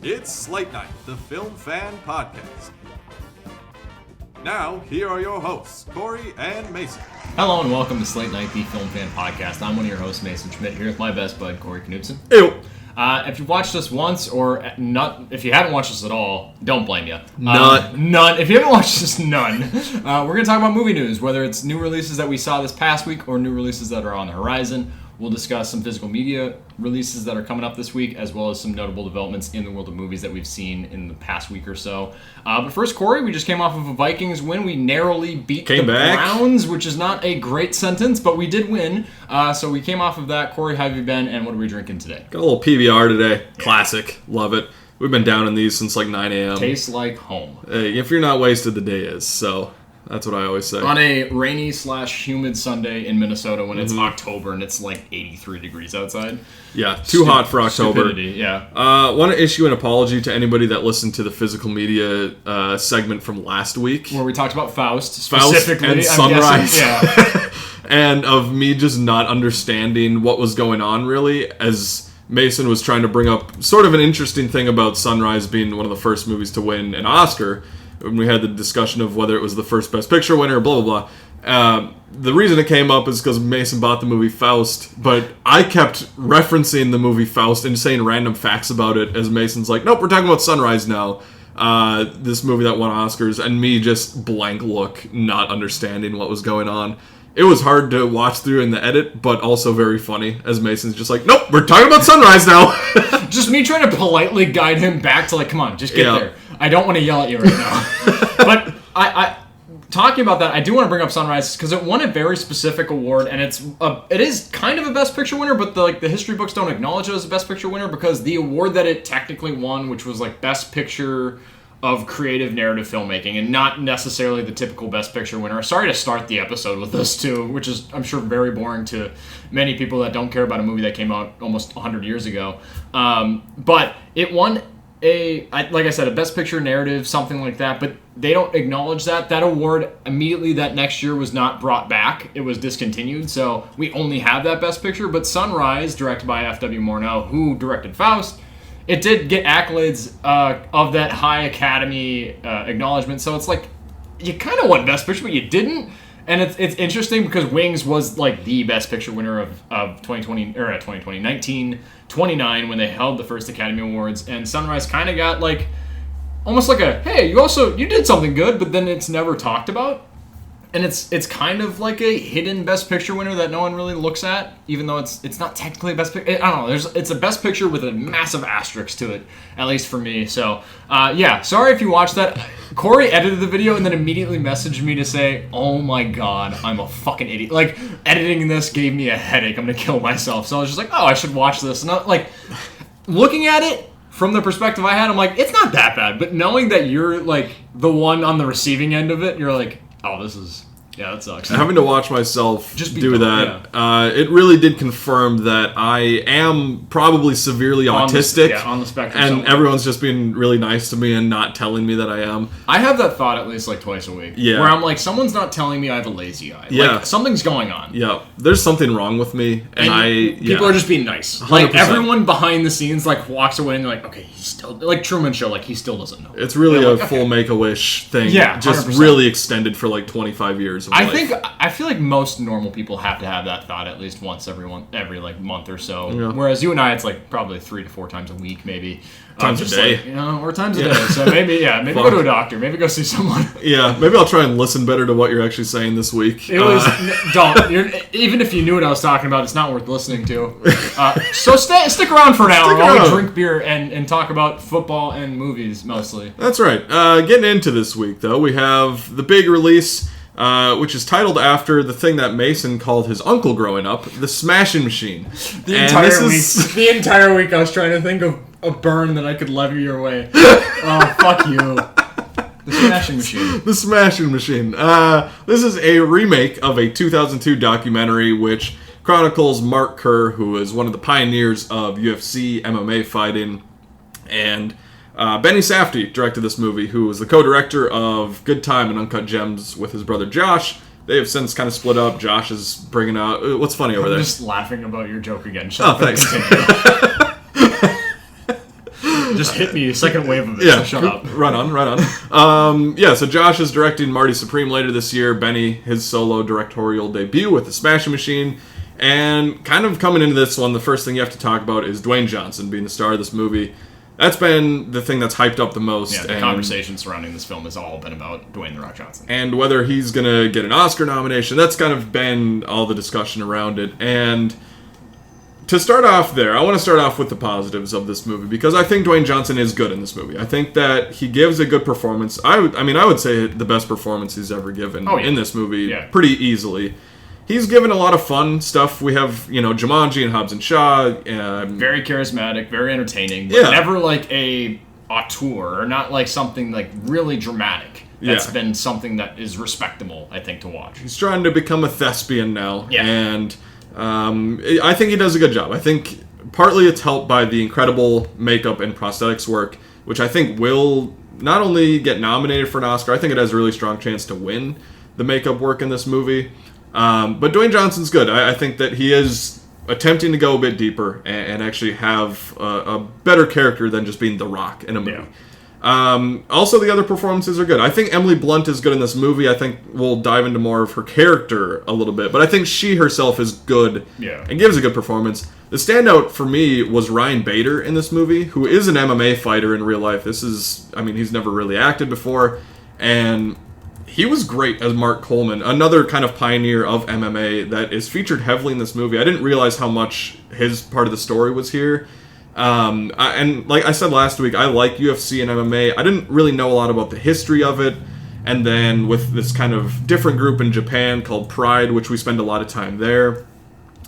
It's Slate Night, the Film Fan Podcast. Now, here are your hosts, Corey and Mason. Hello and welcome to Slate Night, the Film Fan Podcast. I'm one of your hosts, Mason Schmidt, here with my best bud, Corey Knudsen. Ew. If you've watched us once or not, if you haven't watched us at all, don't blame you. None. If you haven't watched us, none. We're going to talk about movie news, whether it's new releases that we saw this past week or new releases that are on the horizon. We'll discuss some physical media releases that are coming up this week, as well as some notable developments in the world of movies that we've seen in the past week or so. But first, Corey, we just came off of a Vikings win. We narrowly beat the Browns, which is not a great sentence, but we did win. So we came off of that. Corey, how have you been, and what are we drinking today? Got a little PBR today. Classic. Love it. We've been down in these since like 9 a.m. Tastes like home. Hey, if you're not wasted, the day is. So that's what I always say. On a rainy/humid Sunday in Minnesota when it's October and it's like 83 degrees outside. Yeah, too hot for October. Stupidity, yeah. Want to issue an apology to anybody that listened to the physical media segment from last week. Where we talked about Faust, specifically. And Sunrise. Yeah. And of me just not understanding what was going on, really, as Mason was trying to bring up sort of an interesting thing about Sunrise being one of the first movies to win an Oscar. When we had the discussion of whether it was the first Best Picture winner, blah, blah, blah. The reason it came up is because Mason bought the movie Faust, but I kept referencing the movie Faust and saying random facts about it as Mason's like, nope, we're talking about Sunrise now. This movie that won Oscars, and me just blank look, not understanding what was going on. It was hard to watch through in the edit, but also very funny, as Mason's just like, nope, we're talking about Sunrise now. Just me trying to politely guide him back to like, come on, just get there. I don't want to yell at you right now. But I talking about that, I do want to bring up Sunrise because it won a very specific award, and it is kind of a Best Picture winner, but the history books don't acknowledge it as a Best Picture winner because the award that it technically won, which was like Best Picture of creative narrative filmmaking, and not necessarily the typical Best Picture winner. Sorry to start the episode with this too, which is, I'm sure, very boring to many people that don't care about a movie that came out almost 100 years ago. But it won like I said, a Best Picture narrative, something like that, but they don't acknowledge that. That award immediately that next year was not brought back. It was discontinued, so we only have that Best Picture. But Sunrise, directed by F.W. Murnau, who directed Faust, it did get accolades of that high Academy acknowledgement. So it's like, you kind of won Best Picture, but you didn't. And it's interesting because Wings was like the Best Picture winner of 1929 when they held the first Academy Awards. And Sunrise kind of got like, almost like a, hey, you did something good, but then it's never talked about. And it's kind of like a hidden Best Picture winner that no one really looks at, even though it's not technically a Best Picture. I don't know. It's a Best Picture with a massive asterisk to it, at least for me. So, yeah, sorry if you watched that. Corey edited the video and then immediately messaged me to say, oh my god, I'm a fucking idiot. Like, editing this gave me a headache. I'm going to kill myself. So I was just like, oh, I should watch this. And looking at it from the perspective I had, I'm like, it's not that bad. But knowing that you're, like, the one on the receiving end of it, you're like, oh, yeah, that sucks. Having to watch myself do that, it really did confirm that I am probably severely autistic. On the spectrum. And everyone's just being really nice to me and not telling me that I am. I have that thought at least like twice a week. Yeah. Where I'm like, someone's not telling me I have a lazy eye. Yeah. Like, something's going on. Yeah. There's something wrong with me. And people are just being nice. 100%. Like, everyone behind the scenes, like, walks away and they're like, okay, he's still... Like Truman Show, like, he still doesn't know. It's really a full Make-A-Wish thing. Yeah, just 100%. really extended for like 25 years of life. I feel like most normal people have to have that thought at least once every like month or so. Yeah. Whereas you and I, it's like probably 3 to 4 times a week, maybe. Times a day. Like, or times a day. So maybe go to a doctor. Maybe go see someone. Yeah, maybe I'll try and listen better to what you're actually saying this week. It was even if you knew what I was talking about, it's not worth listening to. So stick around for now while we drink beer and talk about football and movies mostly. That's right. Getting into this week, though, we have the big release, which is titled after the thing that Mason called his uncle growing up, The Smashing Machine. The entire week I was trying to think of a burn that I could lever your way. Oh, fuck you. The Smashing Machine. The Smashing Machine. This is a remake of a 2002 documentary which chronicles Mark Kerr, who is one of the pioneers of UFC MMA fighting, and Benny Safdie directed this movie, who was the co-director of Good Time and Uncut Gems with his brother Josh. They have since kind of split up. Josh is bringing out... What's funny over there? I'm just laughing about your joke again. Oh, thanks. just hit me a second wave of it. Yeah, So shut up. Right on. So Josh is directing Marty Supreme later this year. Benny, his solo directorial debut with The Smashing Machine. And kind of coming into this one, the first thing you have to talk about is Dwayne Johnson being the star of this movie. That's been the thing that's hyped up the most. Yeah, the conversation surrounding this film has all been about Dwayne "The Rock" Johnson. And whether he's going to get an Oscar nomination, that's kind of been all the discussion around it. And to start off there, I want to start off with the positives of this movie, because I think Dwayne Johnson is good in this movie. I think that he gives a good performance. I would say the best performance he's ever given in this movie, pretty easily. He's given a lot of fun stuff. We have, Jumanji and Hobbs and Shaw. Very charismatic, very entertaining, but never like a auteur, or not like something like really dramatic. That's been something that is respectable, I think, to watch. He's trying to become a thespian now, and I think he does a good job. I think partly it's helped by the incredible makeup and prosthetics work, which I think will not only get nominated for an Oscar, I think it has a really strong chance to win the makeup work in this movie. But Dwayne Johnson's good. I think that he is attempting to go a bit deeper and actually have a better character than just being The Rock in a movie. Also, the other performances are good. I think Emily Blunt is good in this movie. I think we'll dive into more of her character a little bit, but I think she herself is good and gives a good performance. The standout for me was Ryan Bader in this movie, who is an MMA fighter in real life. He's never really acted before, and he was great as Mark Coleman, another kind of pioneer of MMA that is featured heavily in this movie. I didn't realize how much his part of the story was here. And like I said last week, I like UFC and MMA. I didn't really know a lot about the history of it. And then with this kind of different group in Japan called Pride, which we spend a lot of time there.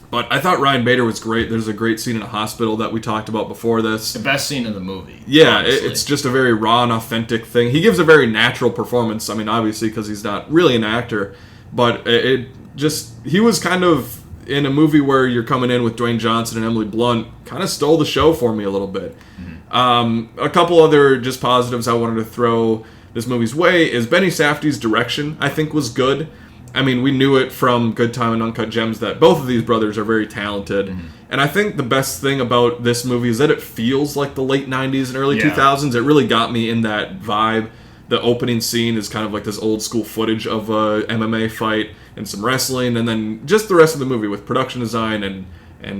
But I thought Ryan Bader was great. There's a great scene in a hospital that we talked about before this. The best scene in the movie. Yeah, it's just a very raw and authentic thing. He gives a very natural performance. I mean, obviously, because he's not really an actor. But he was kind of in a movie where you're coming in with Dwayne Johnson and Emily Blunt, kind of stole the show for me a little bit. A couple other just positives I wanted to throw this movie's way is Benny Safdie's direction, I think, was good. I mean, we knew it from Good Time and Uncut Gems that both of these brothers are very talented. And I think the best thing about this movie is that it feels like the late 90s and early 2000s. It really got me in that vibe. The opening scene is kind of like this old school footage of a MMA fight and some wrestling, and then just the rest of the movie with production design and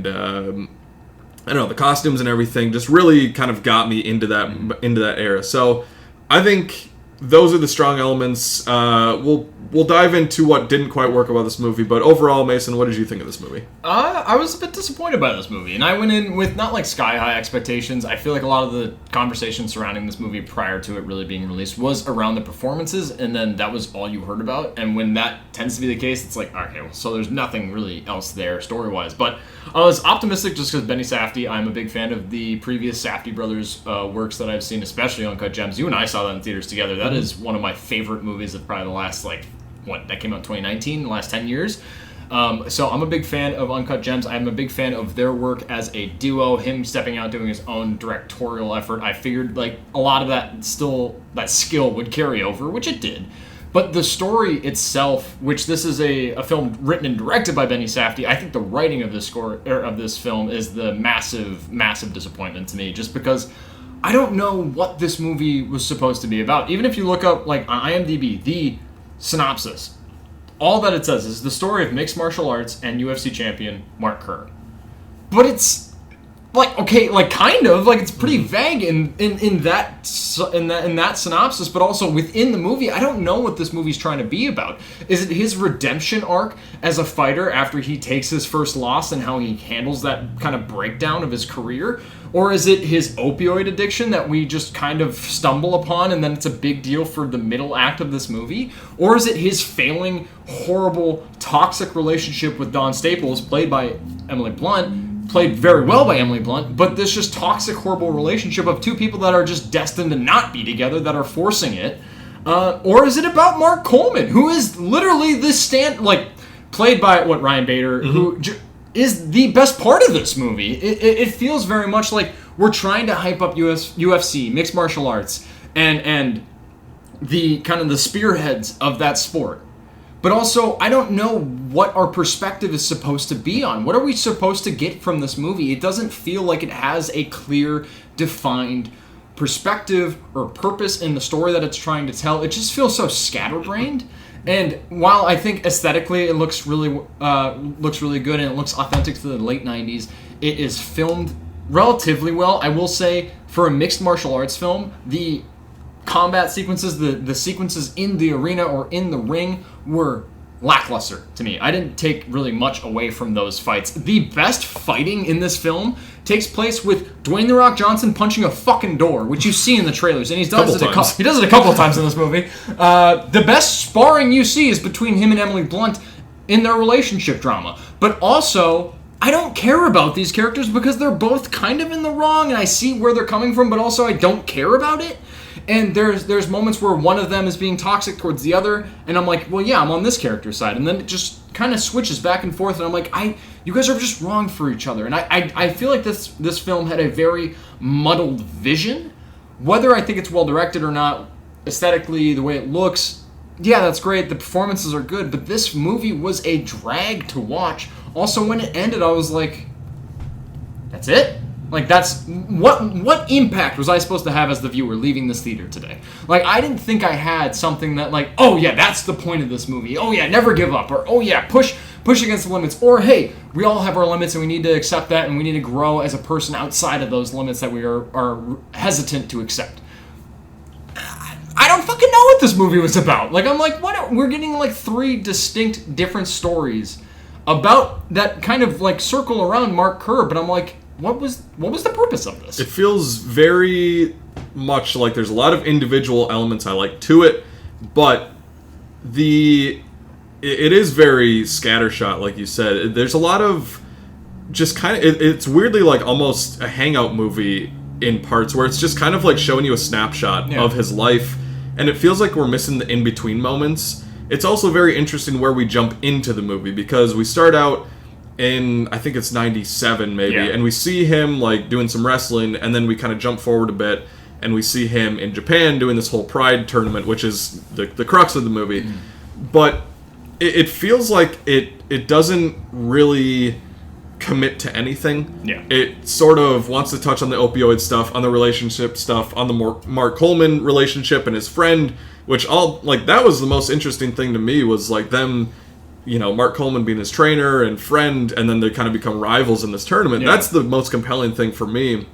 I don't know, the costumes and everything just really kind of got me into that era. So I think those are the strong elements. We'll dive into what didn't quite work about this movie, but overall, Mason, what did you think of this movie? I was a bit disappointed by this movie, and I went in with not like sky high expectations. I feel like a lot of the conversation surrounding this movie prior to it really being released was around the performances, and then that was all you heard about. And when that tends to be the case, it's like, okay, well, so there's nothing really else there story-wise. But I was optimistic just because Benny Safdie, I'm a big fan of the previous Safdie brothers works that I've seen, especially Uncut Gems. You and I saw that in theaters together. That is one of my favorite movies of probably the last, that came out in 2019, the last 10 years. So I'm a big fan of Uncut Gems. I'm a big fan of their work as a duo, him stepping out doing his own directorial effort. I figured a lot of that skill would carry over, which it did. But the story itself, which this is a film written and directed by Benny Safdie, I think the writing of this film is the massive, massive disappointment to me, just because I don't know what this movie was supposed to be about. Even if you look up on IMDb, the synopsis, all that it says is the story of mixed martial arts and UFC champion Mark Kerr. But it's it's pretty vague in that synopsis, but also within the movie, I don't know what this movie's trying to be about. Is it his redemption arc as a fighter after he takes his first loss and how he handles that kind of breakdown of his career? Or is it his opioid addiction that we just kind of stumble upon and then it's a big deal for the middle act of this movie? Or is it his failing, horrible, toxic relationship with Dawn Staples, played by Emily Blunt, played very well by Emily Blunt, but this just toxic, horrible relationship of two people that are just destined to not be together, that are forcing it? Or is it about Mark Coleman, who is literally this played by Ryan Bader, who is the best part of this movie? It feels very much like we're trying to hype up UFC, mixed martial arts, and the kind of the spearheads of that sport. But also, I don't know what our perspective is supposed to be on. What are we supposed to get from this movie? It doesn't feel like it has a clear, defined perspective or purpose in the story that it's trying to tell. It just feels so scatterbrained. And while I think aesthetically it looks really good and it looks authentic to the late 90s, it is filmed relatively well. I will say, for a mixed martial arts film, the combat sequences, the sequences in the arena or in the ring were lackluster to me. I didn't take really much away from those fights. The best fighting in this film takes place with Dwayne "The Rock" Johnson punching a fucking door, which you see in the trailers, and he does it a couple of times in this movie. The best sparring you see is between him and Emily Blunt in their relationship drama. But also, I don't care about these characters because they're both kind of in the wrong, and I see where they're coming from, but also I don't care about it. And there's moments where one of them is being toxic towards the other, and I'm like, well, yeah, I'm on this character's side. And then it just kind of switches back and forth, and I'm like, you guys are just wrong for each other. And I feel like this film had a very muddled vision. Whether I think it's well-directed or not, aesthetically, the way it looks, yeah, that's great. The performances are good, but this movie was a drag to watch. Also, when it ended, I was like, that's it? Like, that's what impact was I supposed to have as the viewer leaving this theater today? Like, I didn't think I had something that, like, oh yeah, that's the point of this movie. Oh yeah, never give up. Or oh yeah, push against the limits. Or hey, we all have our limits and we need to accept that, and we need to grow as a person outside of those limits that we are hesitant to accept. I don't fucking know what this movie was about. Like, I'm like, what? We're getting like 3 distinct different stories about that kind of like circle around Mark Kerr, but I'm like, what was the purpose of this? It feels very much like there's a lot of individual elements I like to it, but it is very scattershot, like you said. There's a lot of just kind of it's weirdly like almost a hangout movie in parts where it's just kind of like showing you a snapshot of his life, and it feels like we're missing the in-between moments. It's also very interesting where we jump into the movie, because we start out in, I think it's 97 maybe, and we see him like doing some wrestling, and then we kind of jump forward a bit and we see him in Japan doing this whole Pride tournament, which is the crux of the movie. But it feels like it doesn't really commit to anything. It sort of wants to touch on the opioid stuff, on the relationship stuff, on the Mark Coleman relationship and his friend, which that was the most interesting thing to me, was like them, you know, Mark Coleman being his trainer and friend, and then they kind of become rivals in this tournament. That's the most compelling thing for me.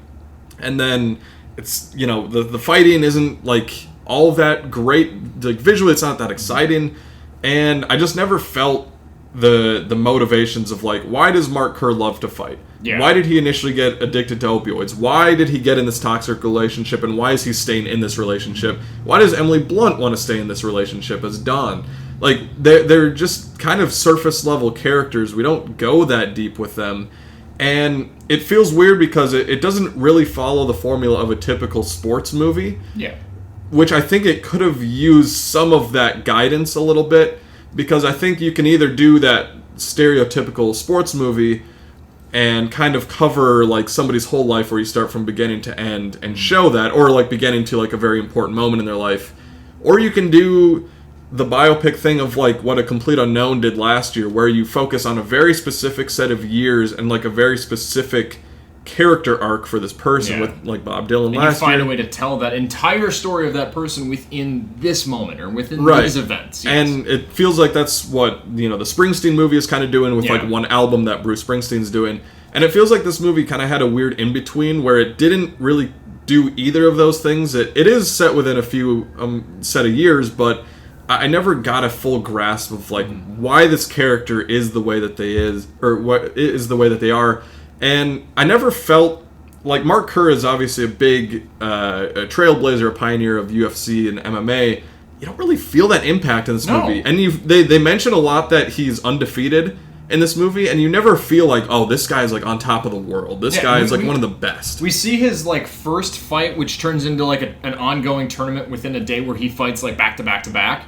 And then it's, you know, the fighting isn't like all that great. Like, visually it's not that exciting, and I just never felt the motivations of like, why does Mark Kerr love to fight? Why did he initially get addicted to opioids? Why did he get in this toxic relationship, and why is he staying in this relationship? Why does Emily Blunt want to stay in this relationship as Dawn? Like, they're just kind of surface level characters. We don't go that deep with them. And it feels weird because it doesn't really follow the formula of a typical sports movie. Which I think it could have used some of that guidance a little bit. Because I think you can either do that stereotypical sports movie and kind of cover like somebody's whole life where you start from beginning to end and show that, or like beginning to like a very important moment in their life. Or you can do the biopic thing of like what A Complete Unknown did last year, where you focus on a very specific set of years and like a very specific character arc for this person, with like Bob Dylan last year. You find a way to tell that entire story of that person within this moment or within these events. And it feels like that's what, you know, the Springsteen movie is kind of doing with like one album that Bruce Springsteen's doing. And it feels like this movie kind of had a weird in-between where it didn't really do either of those things. It is set within a few set of years, but I never got a full grasp of like why this character is the way that they is, or what is the way that they are. And I never felt like Mark Kerr is obviously a big a trailblazer, a pioneer of UFC and MMA. You don't really feel that impact in this movie. And they mention a lot that he's undefeated in this movie, and you never feel like, oh, this guy's like on top of the world. This guy is like one of the best. We see his like first fight, which turns into like an ongoing tournament within a day where he fights like back to back to back.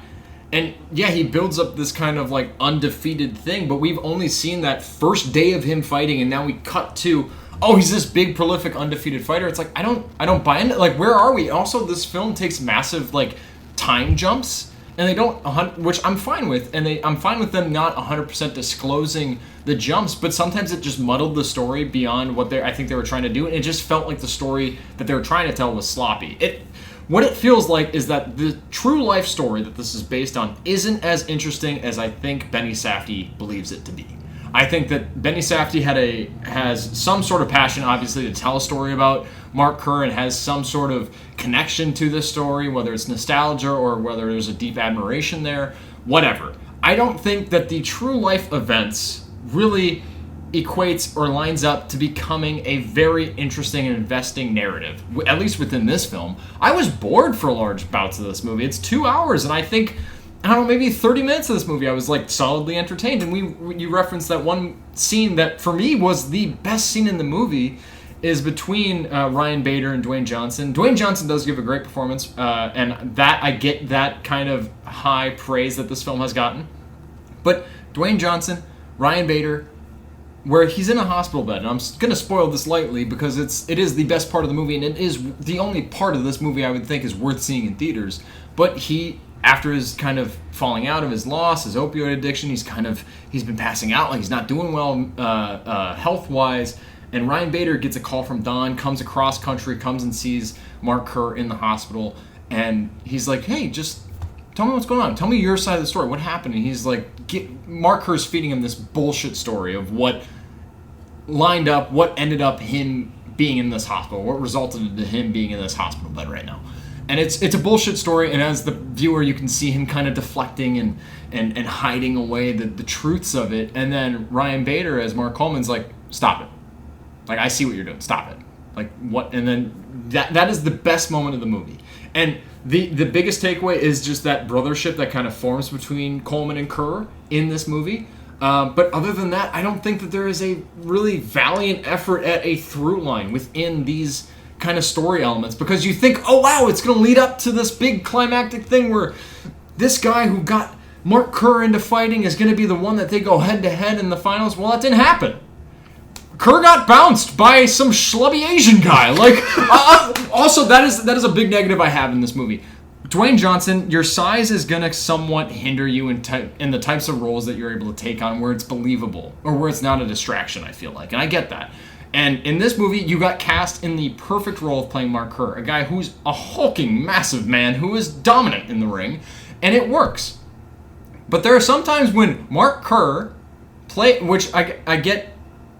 And yeah, he builds up this kind of like undefeated thing, but we've only seen that first day of him fighting, and now we cut to, oh, he's this big, prolific, undefeated fighter. It's like, I don't buy into, like, where are we? Also, this film takes massive like time jumps. and they don't, which I'm fine with, and I'm fine with them not 100% disclosing the jumps, but sometimes it just muddled the story beyond what I think they were trying to do, and it just felt like the story that they were trying to tell was sloppy. What it feels like is that the true life story that this is based on isn't as interesting as I think Benny Safdie believes it to be. I think that Benny Safdie has some sort of passion, obviously, to tell a story about Mark Kerr and has some sort of connection to this story, whether it's nostalgia or whether there's a deep admiration there, whatever. I don't think that the true life events really equates or lines up to becoming a very interesting and investing narrative, at least within this film. I was bored for large bouts of this movie. It's 2 hours, and I think, I don't know, maybe 30 minutes of this movie I was like solidly entertained. And you referenced that one scene that for me was the best scene in the movie is between Ryan Bader and Dwayne Johnson. Dwayne Johnson does give a great performance, and that I get that kind of high praise that this film has gotten. But Dwayne Johnson, Ryan Bader, where he's in a hospital bed, and I'm going to spoil this lightly because it is the best part of the movie, and it is the only part of this movie I would think is worth seeing in theaters. But after his kind of falling out of his loss, his opioid addiction, he's been passing out, like he's not doing well health-wise. And Ryan Bader gets a call from Don, comes across country, comes and sees Mark Kerr in the hospital, and he's like, hey, just tell me what's going on. Tell me your side of the story. What happened? And he's like, Mark Kerr's feeding him this bullshit story of what lined up, what ended up him being in this hospital, what resulted in him being in this hospital bed right now. And it's a bullshit story, and as the viewer, you can see him kind of deflecting and hiding away the truths of it. And then Ryan Bader, as Mark Coleman's like, stop it. Like, I see what you're doing. Stop it. Like, what? And then that is the best moment of the movie. And the biggest takeaway is just that brothership that kind of forms between Coleman and Kerr in this movie. But other than that, I don't think that there is a really valiant effort at a through line within these kind of story elements, because you think, oh wow, it's going to lead up to this big climactic thing where this guy who got Mark Kerr into fighting is going to be the one that they go head to head in the finals. Well, that didn't happen. Kerr got bounced by some schlubby Asian guy. Like, also, that is a big negative I have in this movie. Dwayne Johnson, your size is going to somewhat hinder you in the types of roles that you're able to take on where it's believable or where it's not a distraction, I feel like. And I get that. And in this movie, you got cast in the perfect role of playing Mark Kerr, a guy who's a hulking, massive man who is dominant in the ring, and it works. But there are some times when Mark Kerr which I get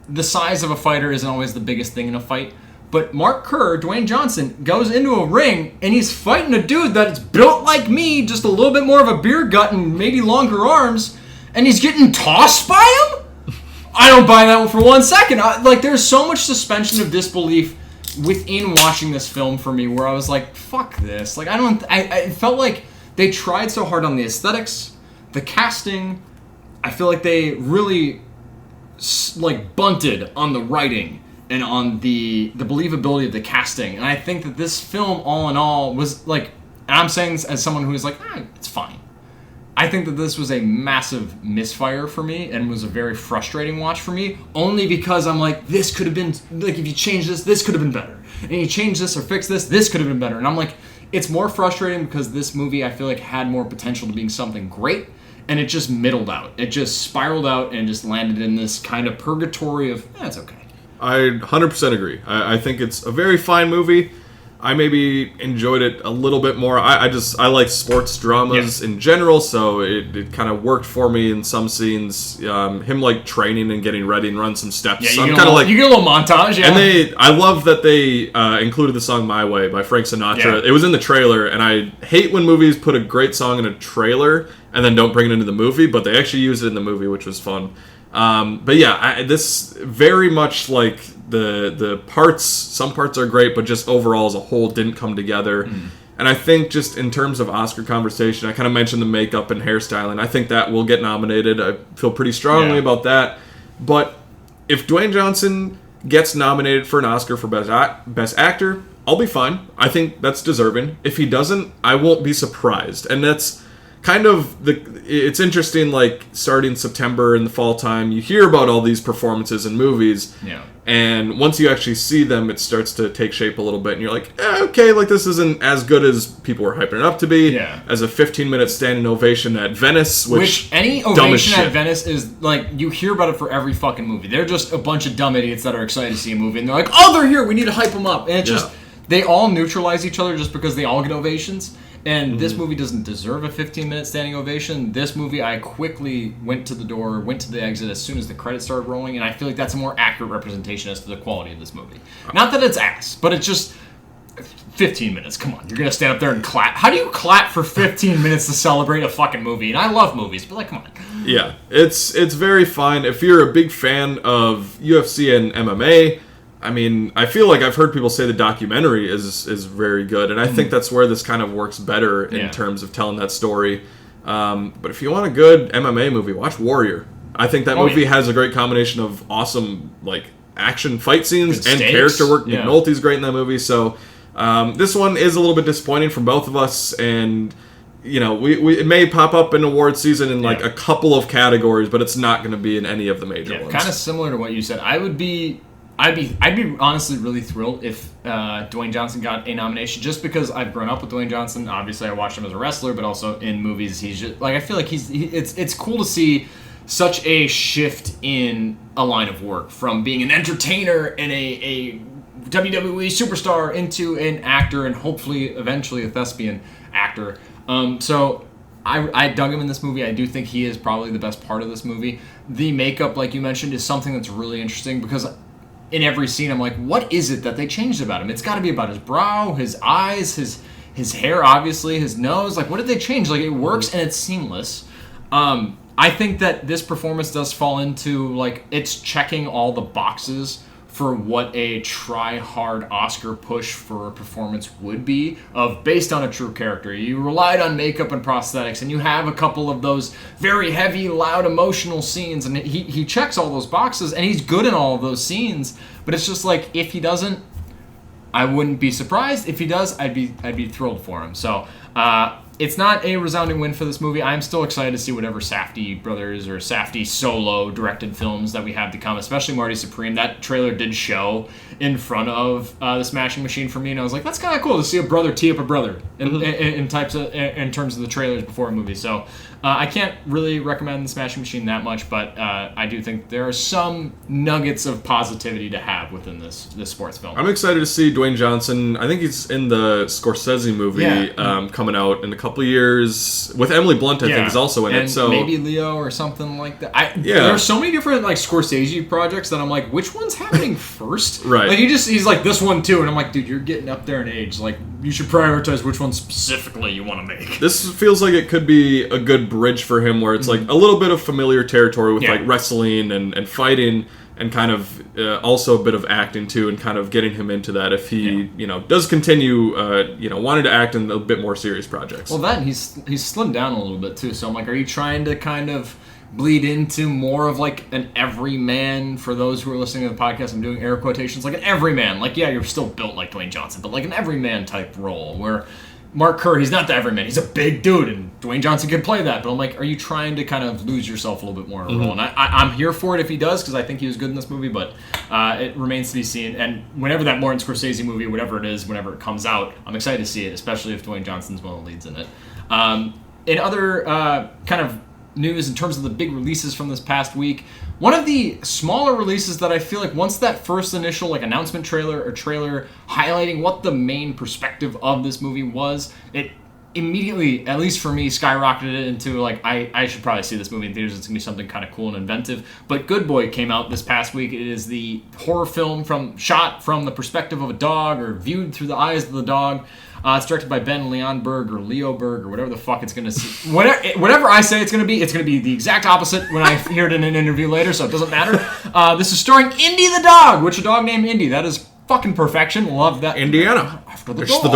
the size of a fighter isn't always the biggest thing in a fight, but Mark Kerr, Dwayne Johnson, goes into a ring and he's fighting a dude that's built like me, just a little bit more of a beer gut and maybe longer arms, and he's getting tossed by him? I don't buy that one for 1 second. There's so much suspension of disbelief within watching this film for me where I was like, fuck this. Like, I felt like they tried so hard on the aesthetics, the casting. I feel like they really bunted on the writing and on the believability of the casting. And I think that this film, all in all, was like, and I'm saying this as someone who is like, it's fine. I think that this was a massive misfire for me and was a very frustrating watch for me, only because I'm like, this could have been, like, if you change this could have been better. And you change this or fix this could have been better. And I'm like, it's more frustrating because this movie, I feel like, had more potential to being something great, and it just middled out. It just spiraled out and just landed in this kind of purgatory of, it's okay. I 100% agree. I think it's a very fine movie. I maybe enjoyed it a little bit more. I like sports dramas in general, so it kind of worked for me in some scenes. Him like training and getting ready and run some steps. Yeah, you get a little montage. Yeah. And I love that they included the song "My Way" by Frank Sinatra. Yeah. It was in the trailer, and I hate when movies put a great song in a trailer and then don't bring it into the movie. But they actually used it in the movie, which was fun. But yeah, this very much like the parts. Some parts are great, but just overall as a whole didn't come together. And I think just in terms of Oscar conversation, I kind of mentioned the makeup and hairstyling. I think that will get nominated. I feel pretty strongly about that. But if Dwayne Johnson gets nominated for an Oscar for Best Actor, I'll be fine. I think that's deserving. If he doesn't, I won't be surprised. And that's kind of it's interesting, like starting September in the fall time, you hear about all these performances in movies, and once you actually see them, it starts to take shape a little bit, and you're like, okay, like this isn't as good as people were hyping it up to be. As a 15-minute standing ovation at Venice, which any ovation at Venice is like, you hear about it for every fucking movie. They're just a bunch of dumb idiots that are excited to see a movie, and they're like, oh, they're here, we need to hype them up, and it just, they all neutralize each other just because they all get ovations. And this movie doesn't deserve a 15-minute standing ovation. This movie, I quickly went to the exit as soon as the credits started rolling, and I feel like that's a more accurate representation as to the quality of this movie. Not that it's ass, but it's just 15 minutes. Come on, you're going to stand up there and clap. How do you clap for 15 minutes to celebrate a fucking movie? And I love movies, but like, come on. Yeah, it's very fine. If you're a big fan of UFC and MMA, I mean, I feel like I've heard people say the documentary is very good, and I think that's where this kind of works better in terms of telling that story. But if you want a good MMA movie, watch Warrior. I think that movie has a great combination of awesome like action fight scenes and character work. Nick Nolte's great in that movie. So this one is a little bit disappointing for both of us, and you know, it may pop up in award season in like a couple of categories, but it's not going to be in any of the major ones. Kind of similar to what you said. I'd be honestly really thrilled if Dwayne Johnson got a nomination, just because I've grown up with Dwayne Johnson. Obviously, I watched him as a wrestler, but also in movies, he's just like, I feel like it's cool to see such a shift in a line of work from being an entertainer and a WWE superstar into an actor and hopefully eventually a thespian actor. So I dug him in this movie. I do think he is probably the best part of this movie. The makeup, like you mentioned, is something that's really interesting, because in every scene, I'm like, what is it that they changed about him? It's got to be about his brow, his eyes, his hair, obviously, his nose. Like, what did they change? Like, it works and it's seamless. I think that this performance does fall into, like, it's checking all the boxes for what a try-hard Oscar push for a performance would be, based on a true character. You relied on makeup and prosthetics, and you have a couple of those very heavy, loud, emotional scenes, and he checks all those boxes, and he's good in all of those scenes, but it's just like, if he doesn't, I wouldn't be surprised. If he does, I'd be thrilled for him. So, it's not a resounding win for this movie. I'm still excited to see whatever Safdie brothers or Safdie solo directed films that we have to come, especially Marty Supreme. That trailer did show in front of the Smashing Machine for me, and I was like, that's kind of cool to see a brother tee up a brother in terms of the trailers before a movie. So I can't really recommend the Smashing Machine that much, but I do think there are some nuggets of positivity to have within this sports film. I'm excited to see Dwayne Johnson. I think he's in the Scorsese movie coming out in a couple of years with Emily Blunt. I think is also in it. So maybe Leo or something like that. There are so many different like Scorsese projects that I'm like, which one's happening first? Right. Like he's like, this one too, and I'm like, dude, you're getting up there in age. Like, you should prioritize which one specifically you want to make. This feels like it could be a good bridge for him, where it's like a little bit of familiar territory with like wrestling and fighting, and kind of also a bit of acting too, and kind of getting him into that if he does continue wanting to act in a bit more serious projects. Well, that he's slimmed down a little bit too. So I'm like, are you trying to kind of bleed into more of like an everyman? For those who are listening to the podcast, I'm doing air quotations, like an everyman. Like, yeah, you're still built like Dwayne Johnson, but like an everyman type role where Mark Kerr, he's not the everyman. He's a big dude, and Dwayne Johnson could play that. But I'm like, are you trying to kind of lose yourself a little bit more in a role? And I'm here for it if he does, because I think he was good in this movie, but it remains to be seen. And whenever that Martin Scorsese movie, whatever it is, whenever it comes out, I'm excited to see it, especially if Dwayne Johnson's one of the leads in it. In other kind of news in terms of the big releases from this past week, one of the smaller releases that I feel like once that first initial like announcement trailer or trailer highlighting what the main perspective of this movie was, it immediately, at least for me, skyrocketed it into like, I should probably see this movie in theaters. It's gonna be something kind of cool and inventive. But Good Boy came out this past week. It is the horror film shot from the perspective of a dog, or viewed through the eyes of the dog. It's directed by Ben Leonberg, or Leo Berg, or whatever the fuck it's going to be. Whatever I say it's going to be the exact opposite when I hear it in an interview later, so it doesn't matter. This is starring Indy the dog, which a dog named Indy. That is fucking perfection. Love that. Indiana. After the it's dog. the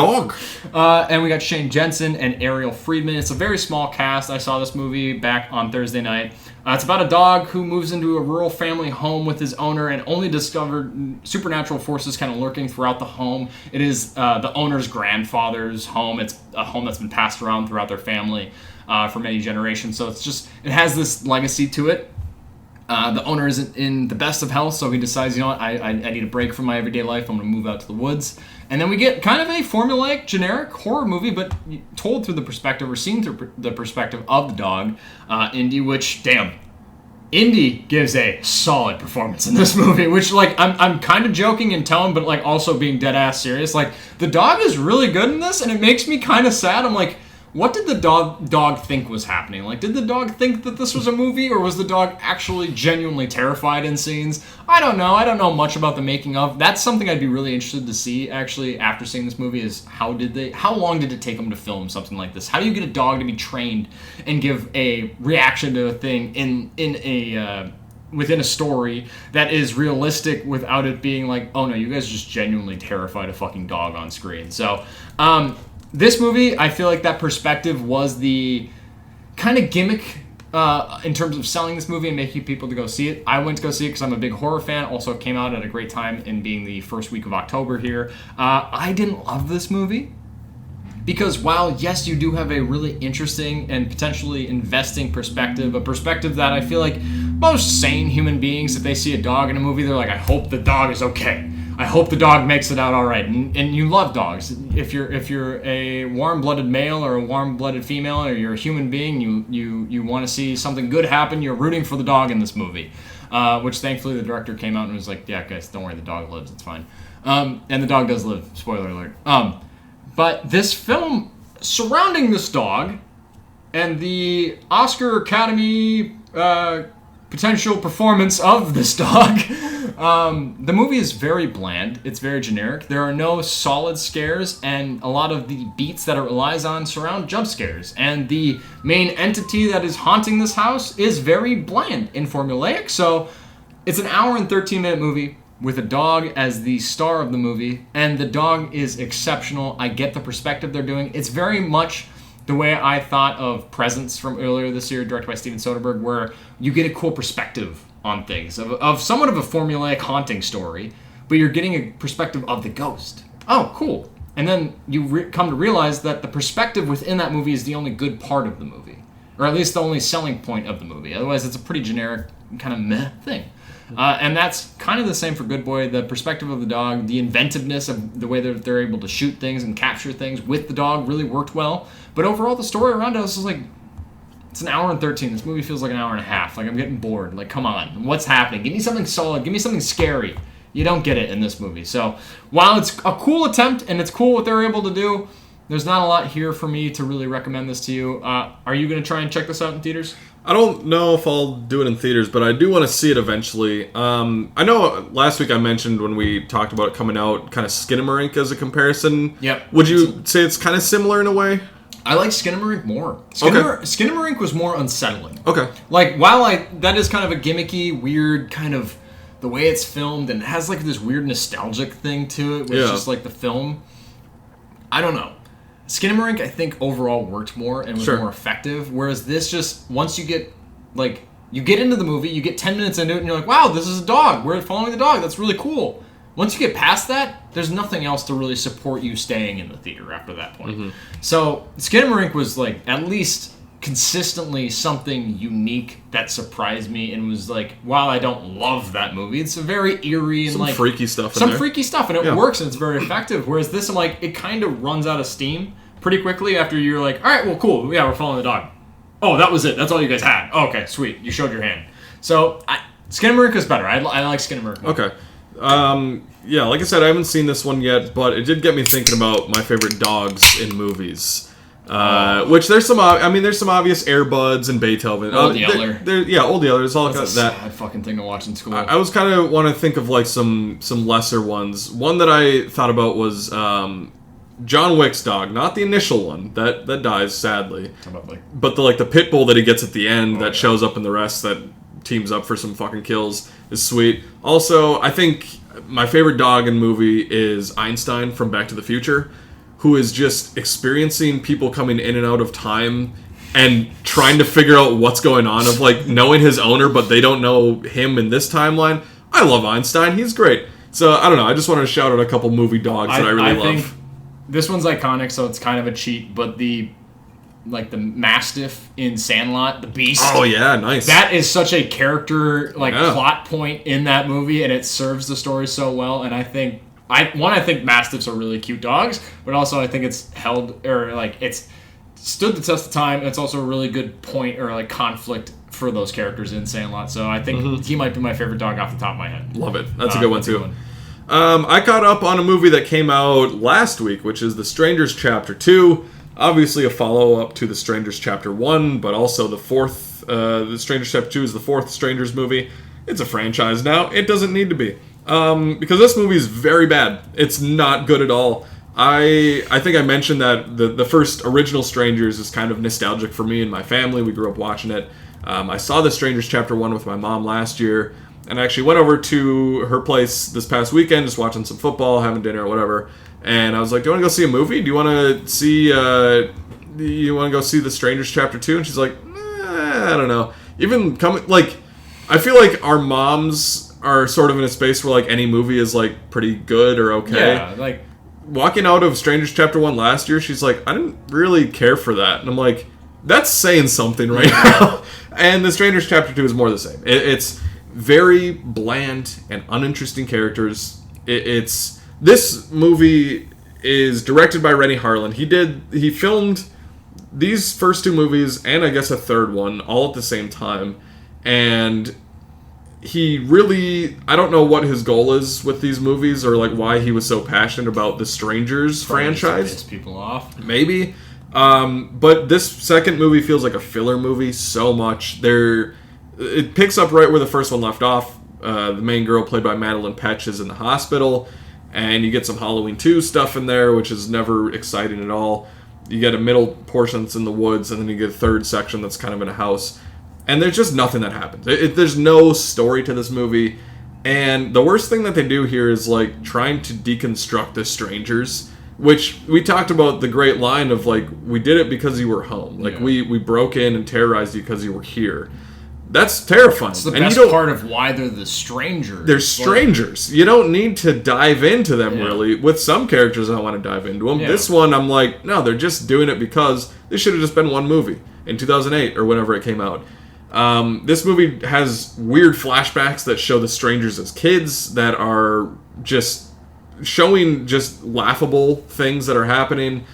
dog. And we got Shane Jensen and Ariel Friedman. It's a very small cast. I saw this movie back on Thursday night. It's about a dog who moves into a rural family home with his owner and only discovered supernatural forces kind of lurking throughout the home. It is the owner's grandfather's home. It's a home that's been passed around throughout their family for many generations. So it has this legacy to it. The owner isn't in the best of health, so he decides, I need a break from my everyday life. I'm going to move out to the woods. And then we get kind of a formulaic, generic horror movie, but told through the perspective, or seen through the perspective of the dog, Indy, which, damn, Indy gives a solid performance in this movie, which, like, I'm kind of joking in tone, but, like, also being dead-ass serious. Like, the dog is really good in this, and it makes me kind of sad. I'm like, what did the dog think was happening? Like, did the dog think that this was a movie, or was the dog actually genuinely terrified in scenes? I don't know. I don't know much about the making of. That's something I'd be really interested to see, actually, after seeing this movie, is how long did it take them to film something like this? How do you get a dog to be trained and give a reaction to a thing within a story that is realistic without it being like, oh no, you guys just genuinely terrified a fucking dog on screen. So, this movie, I feel like that perspective was the kind of gimmick in terms of selling this movie and making people to go see it. I went to go see it because I'm a big horror fan. Also came out at a great time in being the first week of October here. I didn't love this movie because while, yes, you do have a really interesting and potentially investing perspective, a perspective that I feel like most sane human beings, if they see a dog in a movie, they're like, I hope the dog is okay. I hope the dog makes it out all right. And you love dogs. If you're a warm-blooded male or a warm-blooded female, or you're a human being, you want to see something good happen, you're rooting for the dog in this movie. Which thankfully the director came out and was like, yeah, guys, don't worry, the dog lives, it's fine. And the dog does live, spoiler alert. But this film surrounding this dog and the Oscar Academy potential performance of this dog, the movie is very bland. It's very generic. There are no solid scares, and a lot of the beats that it relies on surround jump scares. And the main entity that is haunting this house is very bland and formulaic. So it's an hour and 13-minute movie with a dog as the star of the movie, and the dog is exceptional. I get the perspective they're doing. It's very much the way I thought of Presence from earlier this year, directed by Steven Soderbergh, where you get a cool perspective on things, of somewhat of a formulaic haunting story, but you're getting a perspective of the ghost. Oh, cool. And then you come to realize that the perspective within that movie is the only good part of the movie, or at least the only selling point of the movie. Otherwise, it's a pretty generic, kind of meh thing. And that's kind of the same for Good Boy. The perspective of the dog, the inventiveness of the way that they're able to shoot things and capture things with the dog really worked well. But overall, the story around us is like, it's an hour and 13. This movie feels like an hour and a half. Like, I'm getting bored. Like, come on. What's happening? Give me something solid. Give me something scary. You don't get it in this movie. So, while it's a cool attempt and it's cool what they're able to do, there's not a lot here for me to really recommend this to you. Are you going to try and check this out in theaters? I don't know if I'll do it in theaters, but I do want to see it eventually. I know last week I mentioned when we talked about it coming out, kind of Skinamarink as a comparison. Yep. Would you say it's kind of similar in a way? I like Skinamarink more. Skinamarink was more unsettling. Okay. Like, while that is kind of a gimmicky, weird kind of the way it's filmed, and it has like this weird nostalgic thing to it, with just like the film. I don't know. Skinamarink, I think, overall worked more and was more effective, whereas this just, once you get, like, you get into the movie, you get 10 minutes into it, and you're like, wow, this is a dog. We're following the dog. That's really cool. Once you get past that, there's nothing else to really support you staying in the theater after that point. Mm-hmm. So, Skinamarink was, like, at least consistently something unique that surprised me and was like, while I don't love that movie, it's a very eerie and some like freaky stuff. Some freaky stuff, and it works and it's very effective. Whereas this, I'm like, it kind of runs out of steam pretty quickly after you're like, all right, well, cool, yeah, we're following the dog. Oh, that was it. That's all you guys had. Oh, okay, sweet. You showed your hand. So Skinamarink is better. I like Skinamarink more. Okay. Yeah, like I said, I haven't seen this one yet, but it did get me thinking about my favorite dogs in movies. Which there's some obvious Air Buds and Beethoven. Old Yeller. Old Yeller. It's all That's kind a of that. sad fucking thing to watch in school. I was kind of want to think of like some lesser ones. One that I thought about was John Wick's dog, not the initial one that dies sadly, but the pit bull that he gets at the end that shows up in the rest that teams up for some fucking kills is sweet. Also, I think my favorite dog in movie is Einstein from Back to the Future, who is just experiencing people coming in and out of time and trying to figure out what's going on, of like knowing his owner, but they don't know him in this timeline. I love Einstein. He's great. So, I don't know. I just wanted to shout out a couple movie dogs that I really love. Think this one's iconic, so it's kind of a cheat, but the Mastiff in Sandlot, the Beast. Oh, yeah, nice. That is such a character, plot point in that movie, and it serves the story so well, and I think Mastiffs are really cute dogs, but also I think it's it's stood the test of time, and it's also a really good point or conflict for those characters in Sandlot. So I think he might be my favorite dog off the top of my head. Love it. That's a good one too. I caught up on a movie that came out last week, which is The Strangers Chapter 2. Obviously a follow-up to The Strangers Chapter 1, but also the The Strangers Chapter 2 is the fourth Strangers movie. It's a franchise now. It doesn't need to be. Because this movie is very bad. It's not good at all. I think I mentioned that the first original Strangers is kind of nostalgic for me and my family. We grew up watching it. I saw The Strangers Chapter 1 with my mom last year, and I actually went over to her place this past weekend, just watching some football, having dinner or whatever, and I was like, do you want to go see a movie? Do you want to go see The Strangers Chapter 2? And she's like, I don't know. Even coming, I feel like our moms are sort of in a space where, any movie is, pretty good or okay. Yeah, walking out of Strangers Chapter 1 last year, she's like, I didn't really care for that. And I'm like, that's saying something right now. And The Strangers Chapter 2 is more the same. It's very bland and uninteresting characters. This movie is directed by Renny Harlin. He filmed these first two movies, and I guess a third one, all at the same time. And he really, I don't know what his goal is with these movies, or why he was so passionate about the Strangers franchise. Piss people off. Maybe. But this second movie feels like a filler movie so much. It picks up right where the first one left off. The main girl, played by Madeline Petch, is in the hospital, and you get some Halloween 2 stuff in there, which is never exciting at all. You get a middle portion that's in the woods, and then you get a third section that's kind of in a house. And there's just nothing that happens. There's no story to this movie. And the worst thing that they do here is trying to deconstruct the Strangers, which we talked about the great line of we did it because you were home. We broke in and terrorized you because you were here. That's terrifying. It's the best part of why they're the strangers. They're strangers. You don't need to dive into them, really. With some characters, I want to dive into them. Yeah. This one, I'm like, no, they're just doing it because this should have just been one movie in 2008 or whenever it came out. This movie has weird flashbacks that show the strangers as kids that are just showing just laughable things that are happening.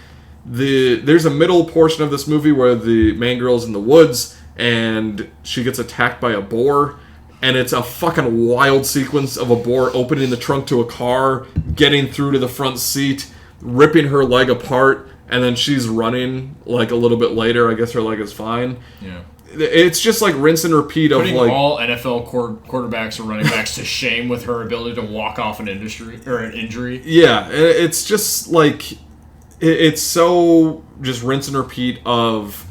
There's a middle portion of this movie where the main girl's in the woods and she gets attacked by a boar, and it's a fucking wild sequence of a boar opening the trunk to a car, getting through to the front seat, ripping her leg apart, and then she's running a little bit later. I guess her leg is fine. Yeah. It's just rinse and repeat of putting all NFL quarterbacks or running backs to shame with her ability to walk off an injury. Yeah, it's just it's so just rinse and repeat of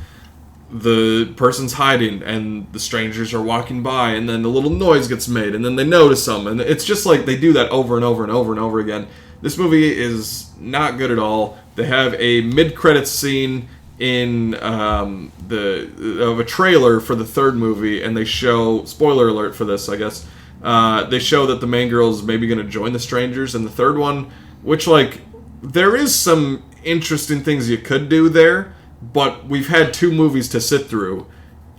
the person's hiding and the strangers are walking by, and then the little noise gets made, and then they notice them, and it's just they do that over and over and over and over again. This movie is not good at all. They have a mid-credits scene in of a trailer for the third movie, and they show, spoiler alert for this, I guess, they show that the main girl is maybe going to join the strangers in the third one, which there is some interesting things you could do there, but we've had two movies to sit through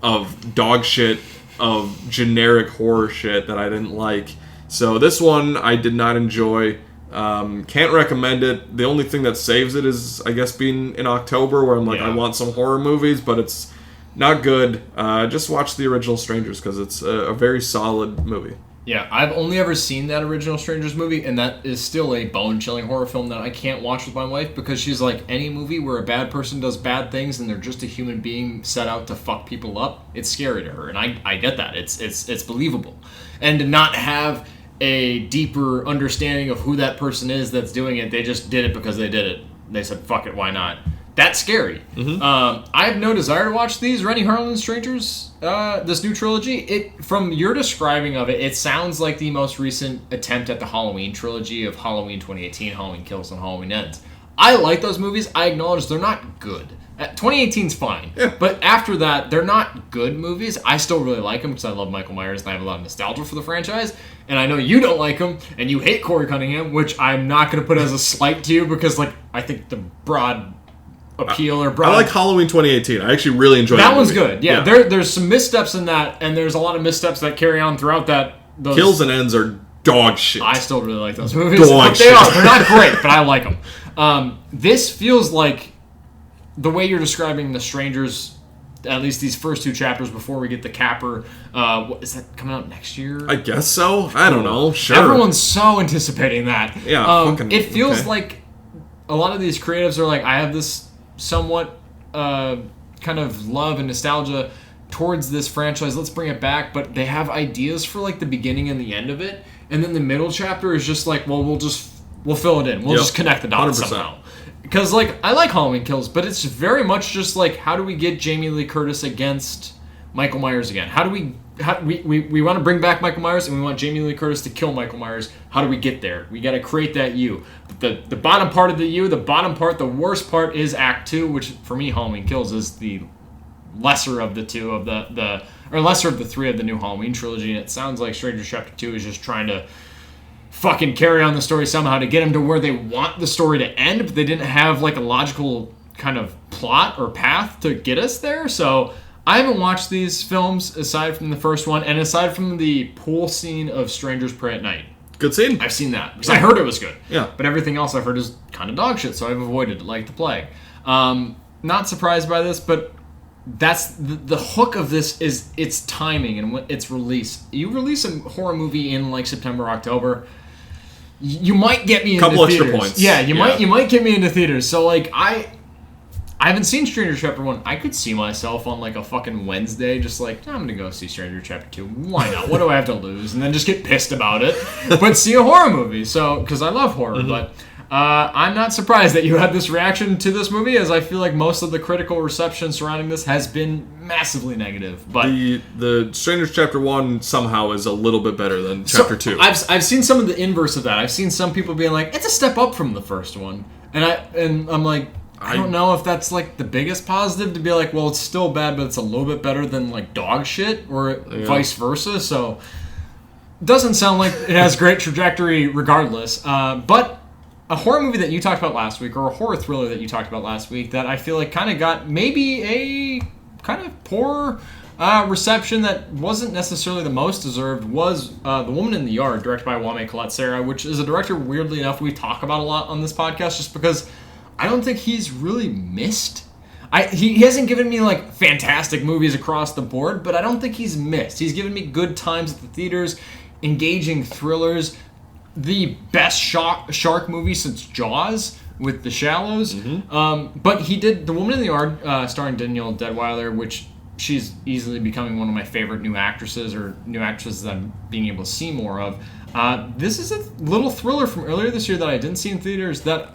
of dog shit, of generic horror shit that I didn't like. So this one I did not enjoy. Can't recommend it. The only thing that saves it is, I guess, being in October, where I'm I want some horror movies, but it's not good. Just watch the original Strangers, because it's a very solid movie. Yeah, I've only ever seen that original Strangers movie, and that is still a bone-chilling horror film that I can't watch with my wife, because she's like, any movie where a bad person does bad things and they're just a human being set out to fuck people up, it's scary to her, and I get that. It's believable. And to not have a deeper understanding of who that person is that's doing it, they just did it because they did it. They said, fuck it, why not? That's scary. Mm-hmm. I have no desire to watch these Renny Harlin Strangers, this new trilogy. From your describing of it, it sounds like the most recent attempt at the Halloween trilogy of Halloween 2018, Halloween Kills, and Halloween Ends. I like those movies. I acknowledge they're not good. 2018's fine. Yeah. But after that, they're not good movies. I still really like them because I love Michael Myers and I have a lot of nostalgia for the franchise. And I know you don't like him and you hate Corey Cunningham, which I'm not going to put as a slight to you because, like, I think the broad appeal or broad... I like Halloween 2018. I actually really enjoyed that movie. One's good. Yeah, there's some missteps in that, and there's a lot of missteps that carry on throughout that. Those Kills and ends are dog shit. I still really like those movies. Dog They shit. are. They're not great, but I like them. This feels like the way you're describing The Strangers, at least these first 2 chapters before we get the capper. What, is that coming out next year? I guess so. I don't know. Sure. Everyone's so anticipating that. Yeah. It feels okay. like a lot of these creatives are like, I have this somewhat kind of love and nostalgia towards this franchise. Let's bring it back. But they have ideas for like the beginning and the end of it. And then the middle chapter is just like, well, we'll fill it in. We'll just connect the dots 100%. Somehow. Because, like, I like Halloween Kills, but it's very much just like, how do we get Jamie Lee Curtis against Michael Myers again? How do we want to bring back Michael Myers and we want Jamie Lee Curtis to kill Michael Myers? How do we get there? We got to create that U. The bottom part of the U, the worst part is Act 2, which for me, Halloween Kills is the lesser of the two of or lesser of the 3 of the new Halloween trilogy. And it sounds like Strangers Chapter 2 is just trying to fucking carry on the story somehow to get them to where they want the story to end, but they didn't have like a logical kind of plot or path to get us there. So I haven't watched these films aside from the first one and aside from the pool scene of Strangers Pray at Night. Good scene. I've seen that because I heard it was good. Yeah. But everything else I've heard is kind of dog shit, so I've avoided it like the plague. Not surprised by this, but that's the hook of this is its timing and its release. You release a horror movie in like September, October, you might get me into couple theaters. Extra points. Yeah, you might get me into theaters. So like I haven't seen Stranger Chapter 1. I could see myself on like a fucking Wednesday just like, I'm gonna go see Stranger Chapter 2. Why not? What do I have to lose? And then just get pissed about it. But see a horror movie. So because I love horror, but I'm not surprised that you had this reaction to this movie, as I feel like most of the critical reception surrounding this has been massively negative. But the Strangers Chapter 1 somehow is a little bit better than Chapter 2. I've seen some of the inverse of that. I've seen some people being like, it's a step up from the first one. And I'm like, I don't know if that's like the biggest positive to be like, well, it's still bad, but it's a little bit better than like dog shit or vice versa. So it doesn't sound like it has great trajectory regardless. But a horror movie that you talked about last week, or a horror thriller that you talked about last week, that I feel like kind of got maybe a kind of poor reception that wasn't necessarily the most deserved, was The Woman in the Yard, directed by Wame Colette-Serra, which is a director, weirdly enough, we talk about a lot on this podcast, just because I don't think he's really missed. He hasn't given me like fantastic movies across the board, but I don't think he's missed. He's given me good times at the theaters, engaging thrillers, the best shark movie since Jaws with The Shallows. But he did The Woman in the Yard, starring Danielle Deadwyler, which she's easily becoming one of my favorite new actresses that I'm being able to see more of. This is a little thriller from earlier this year that I didn't see in theaters that,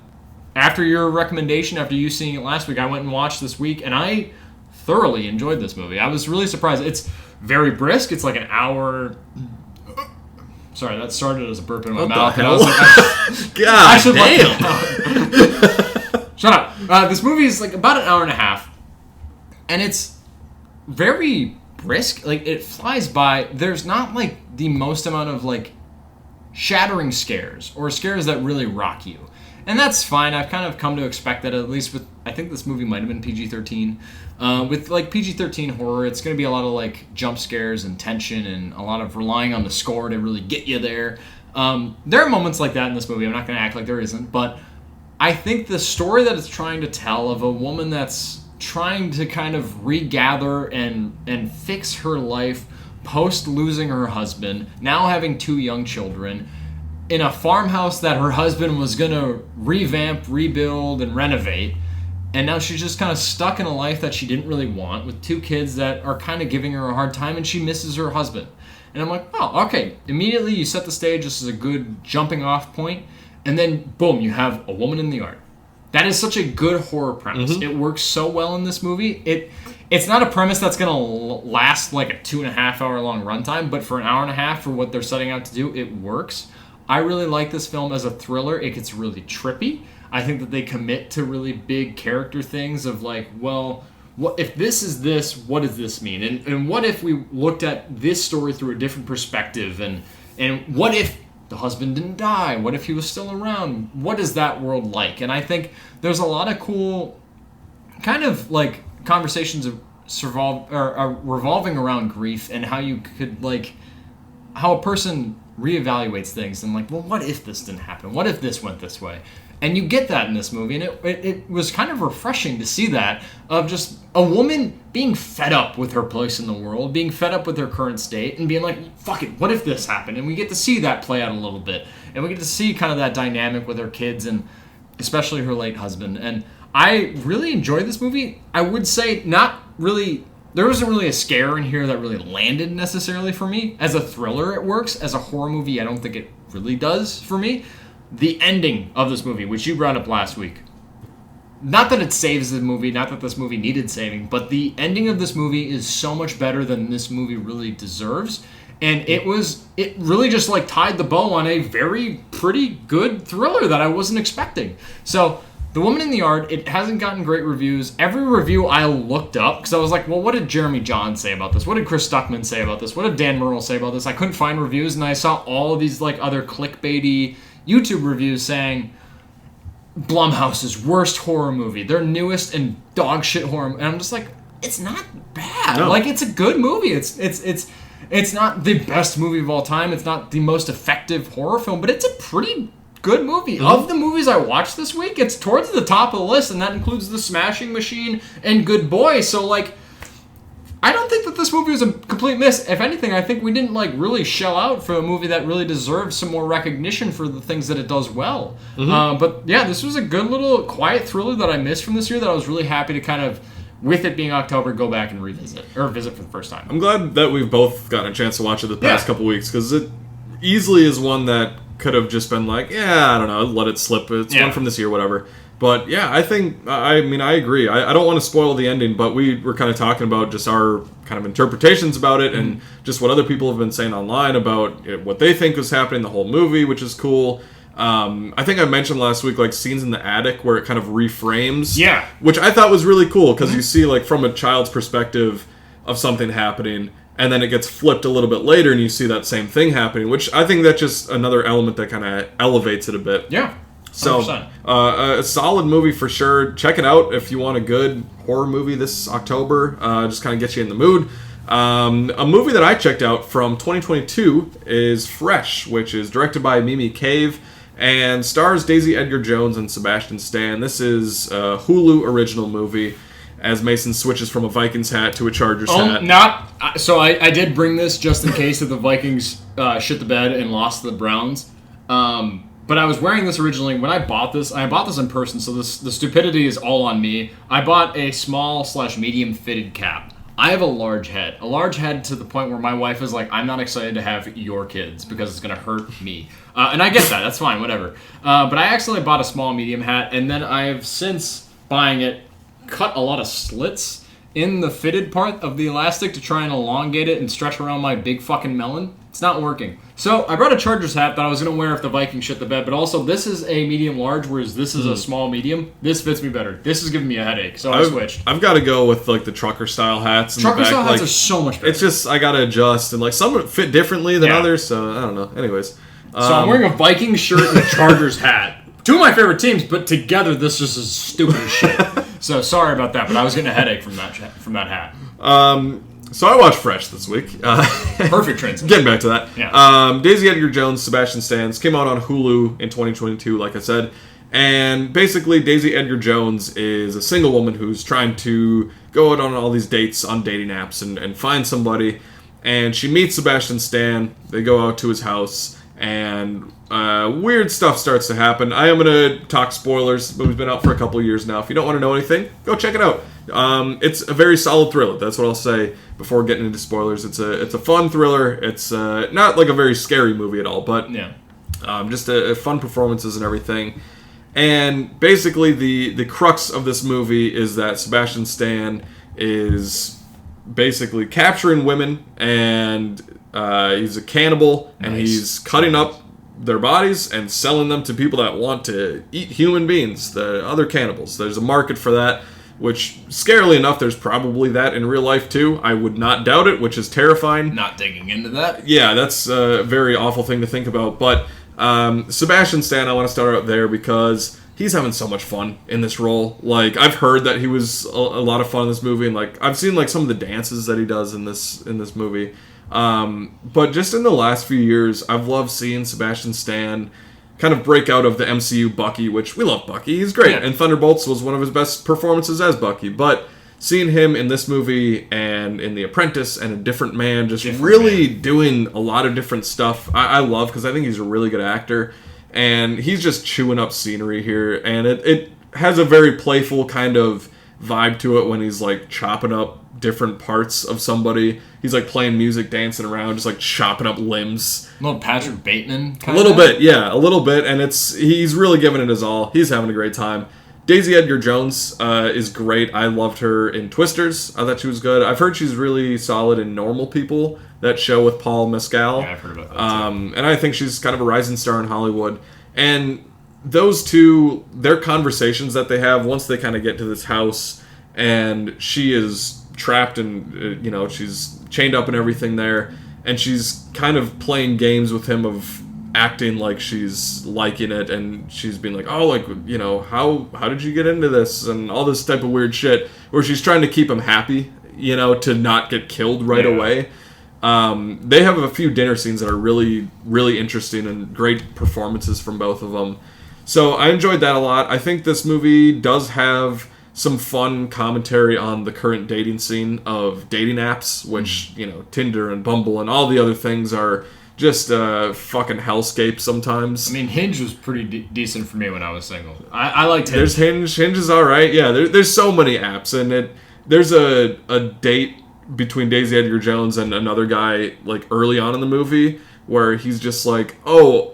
after your recommendation, after you seeing it last week, I went and watched this week, and I thoroughly enjoyed this movie. I was really surprised. It's very brisk. It's like an hour... Sorry, that started as a burp in my mouth. What the hell? And I was like, God damn. Shut up. This movie is like about an hour and a half, and it's very brisk. Like, it flies by. There's not like the most amount of like shattering scares or scares that really rock you. And that's fine. I've kind of come to expect that, at least with, I think this movie might have been PG-13. With like PG-13 horror, it's going to be a lot of like jump scares and tension and a lot of relying on the score to really get you there. There are moments like that in this movie. I'm not going to act like there isn't. But I think the story that it's trying to tell of a woman that's trying to kind of regather and fix her life post losing her husband, now having 2 young children, in a farmhouse that her husband was going to revamp, rebuild, and renovate. And now she's just kind of stuck in a life that she didn't really want, with 2 kids that are kind of giving her a hard time, and she misses her husband. And I'm like, oh, okay. Immediately you set the stage. This is a good jumping off point. And then, boom, you have A Woman in the Yard. That is such a good horror premise. It works so well in this movie. It's not a premise that's going to last like a 2.5 hour long runtime, but for an hour and a half for what they're setting out to do, it works. I really like this film as a thriller. It gets really trippy. I think that they commit to really big character things of like, well, what if this is this? What does this mean? And what if we looked at this story through a different perspective? And what if the husband didn't die? What if he was still around? What is that world like? And I think there's a lot of cool kind of like conversations of revolving around grief and how you could like how a person reevaluates things and like, well, what if this didn't happen? What if this went this way? And you get that in this movie, and it was kind of refreshing to see that, of just a woman being fed up with her place in the world, being fed up with her current state, and being like, fuck it, what if this happened? And we get to see that play out a little bit. And we get to see kind of that dynamic with her kids, and especially her late husband. And I really enjoyed this movie. I would say there wasn't really a scare in here that really landed necessarily for me. As a thriller, it works. As a horror movie, I don't think it really does for me. The ending of this movie, which you brought up last week, not that it saves the movie, not that this movie needed saving, but the ending of this movie is so much better than this movie really deserves. And it really just like tied the bow on a very pretty good thriller that I wasn't expecting. So The Woman in the Yard, it hasn't gotten great reviews. Every review I looked up, because I was like, well, what did Jeremy Johns say about this? What did Chris Stuckman say about this? What did Dan Murrell say about this? I couldn't find reviews, and I saw all of these like other clickbaity YouTube reviews saying Blumhouse's worst horror movie, their newest and dog shit horror, and I'm just like, it's not bad. No. Like, it's a good movie. It's not the best movie of all time. It's not the most effective horror film, but it's a pretty good movie. Mm-hmm. Of the movies I watched this week, it's towards the top of the list, and that includes The Smashing Machine and Good Boy. So like, I don't think that this movie was a complete miss. If anything, I think we didn't like really shell out for a movie that really deserves some more recognition for the things that it does well. Mm-hmm. But yeah, this was a good little quiet thriller that I missed from this year that I was really happy to kind of, with it being October, go back and visit for the first time. I'm glad that we've both gotten a chance to watch it the past couple weeks, because it easily is one that could have just been like, I don't know, let it slip. It's one from this year, whatever. But yeah, I agree. I don't want to spoil the ending, but we were kind of talking about just our kind of interpretations about it, and just what other people have been saying online about what they think was happening in the whole movie, which is cool. I think I mentioned last week, like, scenes in the attic where it kind of reframes. Yeah. Which I thought was really cool, because you see, like, from a child's perspective of something happening, and then it gets flipped a little bit later, and you see that same thing happening, which I think that's just another element that kind of elevates it a bit. Yeah. 100%. So, a solid movie for sure. Check it out if you want a good horror movie this October. Just kind of get you in the mood. A movie that I checked out from 2022 is Fresh, which is directed by Mimi Cave and stars Daisy Edgar Jones and Sebastian Stan. This is a Hulu original movie, as Mason switches from a Vikings hat to a Chargers hat. So I did bring this just in case that the Vikings shit the bed and lost to the Browns. But I was wearing this originally. When I bought this in person, so the stupidity is all on me. I bought a small/medium fitted cap. I have a large head to the point where my wife is like, I'm not excited to have your kids because it's going to hurt me. And I get that. That's fine, whatever. But I accidentally bought a small medium hat, and then I have, since buying it, cut a lot of slits in the fitted part of the elastic to try and elongate it and stretch around my big fucking melon. It's not working. So I brought a Chargers hat that I was going to wear if the Vikings shit the bed, but also this is a medium large, whereas this is a small medium. This fits me better. This is giving me a headache, so I switched. I've got to go with like the trucker style hats. Trucker style hats are so much better. It's just, I got to adjust, and like some fit differently than others, so I don't know. Anyways. So I'm wearing a Vikings shirt and a Chargers hat. Two of my favorite teams, but together this just is stupid as shit. So sorry about that, but I was getting a headache from that hat. So I watched Fresh this week. Perfect transition. Getting back to that. Yeah. Daisy Edgar Jones, Sebastian Stan came out on Hulu in 2022, like I said. And basically, Daisy Edgar Jones is a single woman who's trying to go out on all these dates on dating apps and find somebody. And she meets Sebastian Stan. They go out to his house, and weird stuff starts to happen. I am going to talk spoilers, but we've been out for a couple of years now. If you don't want to know anything, go check it out. It's a very solid thriller. That's what I'll say before getting into spoilers. It's a fun thriller. It's not like a very scary movie at all, but just fun performances and everything. And basically, the crux of this movie is that Sebastian Stan is basically capturing women, and he's a cannibal, and he's cutting up their bodies and selling them to people that want to eat human beings, the other cannibals. There's a market for that, which, scarily enough, there's probably that in real life too. I would not doubt it, which is terrifying. Not digging into that. Yeah, that's a very awful thing to think about. But Sebastian Stan, I want to start out there because he's having so much fun in this role. Like, I've heard that he was a lot of fun in this movie, and like I've seen like some of the dances that he does in this movie. But just in the last few years, I've loved seeing Sebastian Stan kind of break out of the MCU Bucky, which we love Bucky. He's great, and Thunderbolts was one of his best performances as Bucky. But seeing him in this movie and in The Apprentice and A Different Man, just really doing a lot of different stuff, I love, because I think he's a really good actor. And he's just chewing up scenery here, and it has a very playful kind of vibe to it when he's like chopping up different parts of somebody. He's like playing music, dancing around, just like chopping up limbs. A little Patrick Bateman kind of? A little bit, yeah, a little bit, and he's really giving it his all. He's having a great time. Daisy Edgar-Jones is great. I loved her in Twisters. I thought she was good. I've heard she's really solid in Normal People, that show with Paul Mescal. Yeah, I've heard about that too. And I think she's kind of a rising star in Hollywood. And those two, their conversations that they have once they kind of get to this house, and she is trapped and, she's chained up and everything there, and she's kind of playing games with him of acting like she's liking it, and she's being like, oh, like, how did you get into this, and all this type of weird shit, where she's trying to keep him happy, to not get killed right away. They have a few dinner scenes that are really, really interesting and great performances from both of them. So I enjoyed that a lot. I think this movie does have some fun commentary on the current dating scene of dating apps, which, Tinder and Bumble and all the other things are just a fucking hellscape sometimes. I mean, Hinge was pretty decent for me when I was single. I liked Hinge. There's Hinge. Hinge is alright. Yeah, there's so many apps, and there's a date between Daisy Edgar-Jones and another guy, like, early on in the movie, where he's just like, oh,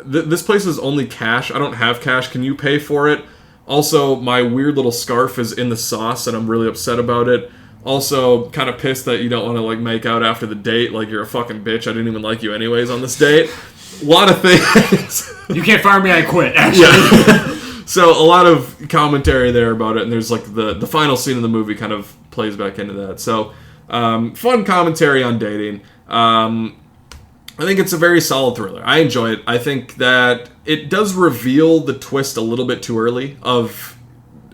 this place is only cash. I don't have cash. Can you pay for it? Also, my weird little scarf is in the sauce, and I'm really upset about it. Also, kind of pissed that you don't want to, like, make out after the date. Like, you're a fucking bitch. I didn't even like you anyways on this date. A lot of things. You can't fire me, I quit, actually. Yeah. So, a lot of commentary there about it, and there's, like, the final scene of the movie kind of plays back into that. So, fun commentary on dating. I think it's a very solid thriller. I enjoy it. I think that it does reveal the twist a little bit too early of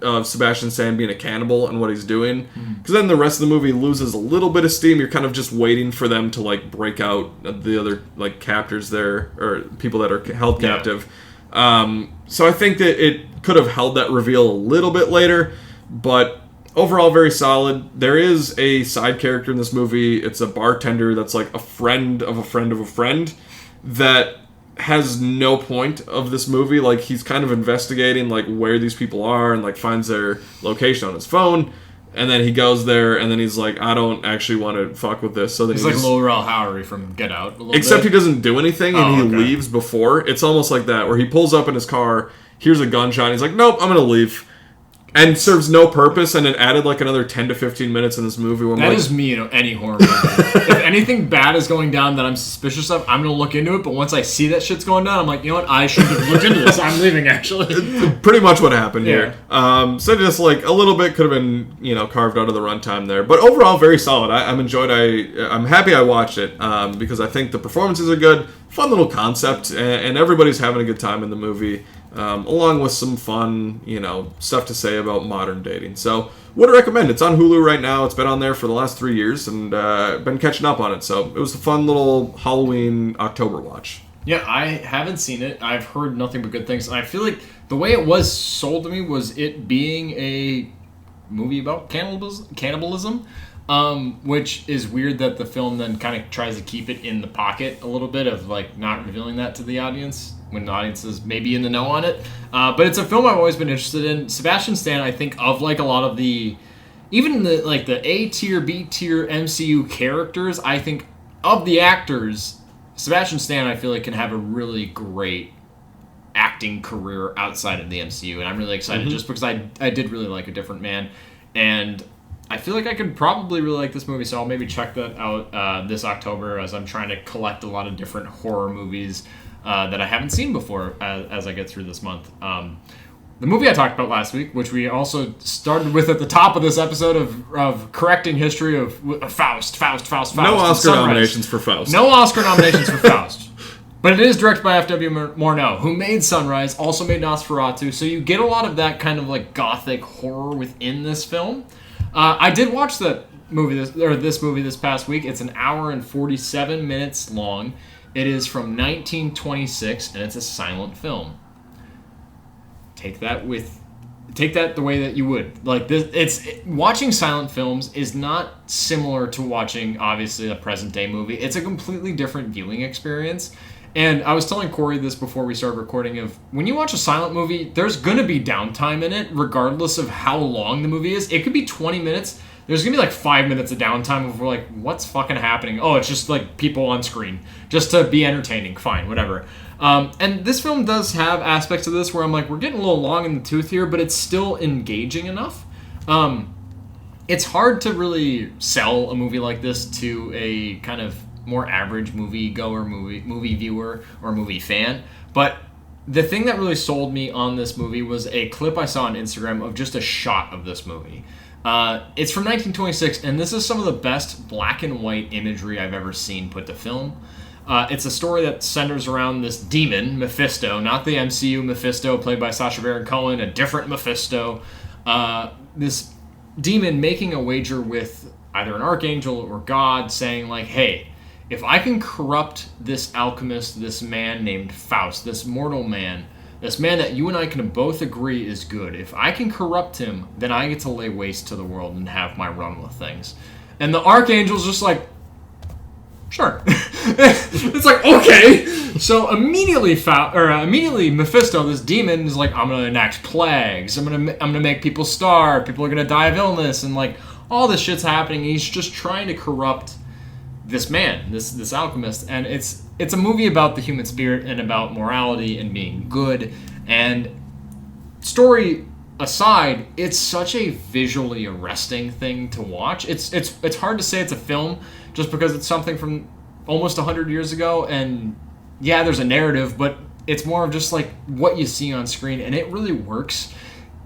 Sebastian Stan being a cannibal and what he's doing. Because then the rest of the movie loses a little bit of steam. You're kind of just waiting for them to, like, break out the other, like, captors there, or people that are held captive. So I think that it could have held that reveal a little bit later, but overall very solid. There is a side character in this movie. It's a bartender that's like a friend of a friend of a friend that has no point of this movie. Like, he's kind of investigating, like, where these people are, and, like, finds their location on his phone, and then he goes there, and then he's like, I don't actually want to fuck with this. So then he's like Lil Rel Howery from Get Out a little except bit. He doesn't do anything, and he leaves before. It's almost like that, where he pulls up in his car, hears a gunshot, and he's like, nope, I'm gonna leave. And serves no purpose, and it added like another 10 to 15 minutes in this movie. Where that is me in any horror movie. If anything bad is going down that I'm suspicious of, I'm going to look into it, but once I see that shit's going down, I'm like, you know what, I shouldn't have looked into this. I'm leaving, actually. Pretty much what happened here. So just like a little bit could have been, carved out of the runtime there. But overall, very solid. I'm enjoyed. I'm happy I watched it because I think the performances are good. Fun little concept, and everybody's having a good time in the movie. Along with some fun, stuff to say about modern dating. So, would recommend. It's on Hulu right now. It's been on there for the last 3 years, and been catching up on it. So, it was a fun little Halloween October watch. Yeah, I haven't seen it. I've heard nothing but good things, and I feel like the way it was sold to me was it being a movie about cannibalism, which is weird that the film then kind of tries to keep it in the pocket a little bit of, like, not revealing that to the audience when the audience is maybe in the know on it. But it's a film I've always been interested in. Sebastian Stan, I think, of, like, a lot of the, even the, like, the A tier, B tier MCU characters, I think of the actors, Sebastian Stan, I feel like, can have a really great acting career outside of the MCU, and I'm really excited just because I did really like A Different Man, and I feel like I could probably really like this movie, so I'll maybe check that out this October as I'm trying to collect a lot of different horror movies. that I haven't seen before as I get through this month. The movie I talked about last week, which we also started with at the top of this episode of correcting history of Faust. No Oscar nominations for Faust. No Oscar nominations for Faust. But it is directed by F.W. Murnau, who made Sunrise, also made Nosferatu, so you get a lot of that kind of like gothic horror within this film. I did watch this movie this past week. It's an hour and 47 minutes long. It is from 1926, and it's a silent film. Take that the way that you would. Like this, watching silent films is not similar to watching obviously a present day movie. It's a completely different viewing experience. And I was telling Corey this before we started recording of when you watch a silent movie, there's gonna be downtime in it, regardless of how long the movie is. It could be 20 minutes. There's gonna be like 5 minutes of downtime of we're like, what's fucking happening? Oh, it's just like people on screen, just to be entertaining. Fine, whatever. And this film does have aspects of this where I'm like, we're getting a little long in the tooth here, but it's still engaging enough. It's hard to really sell a movie like this to a kind of more average movie goer, movie viewer, or movie fan. But the thing that really sold me on this movie was a clip I saw on Instagram of just a shot of this movie. It's from 1926, and this is some of the best black and white imagery I've ever seen put to film. It's a story that centers around this demon, Mephisto, not the MCU Mephisto played by Sacha Baron Cohen, a different Mephisto. This demon making a wager with either an archangel or God, saying like, hey, if I can corrupt this alchemist, this man named Faust, this mortal man, this man that you and I can both agree is good, if I can corrupt him, then I get to lay waste to the world and have my run with things. And the archangel's just like, sure. It's like, okay. So immediately Mephisto, this demon, is like, I'm gonna enact plagues. I'm gonna make people starve. People are gonna die of illness, and like all this shit's happening. And he's just trying to corrupt this man, this alchemist. And it's a movie about the human spirit and about morality and being good. And story aside, it's such a visually arresting thing to watch. It's hard to say it's a film just because it's something from almost 100 years ago, and yeah, there's a narrative, but it's more of just like what you see on screen, and it really works.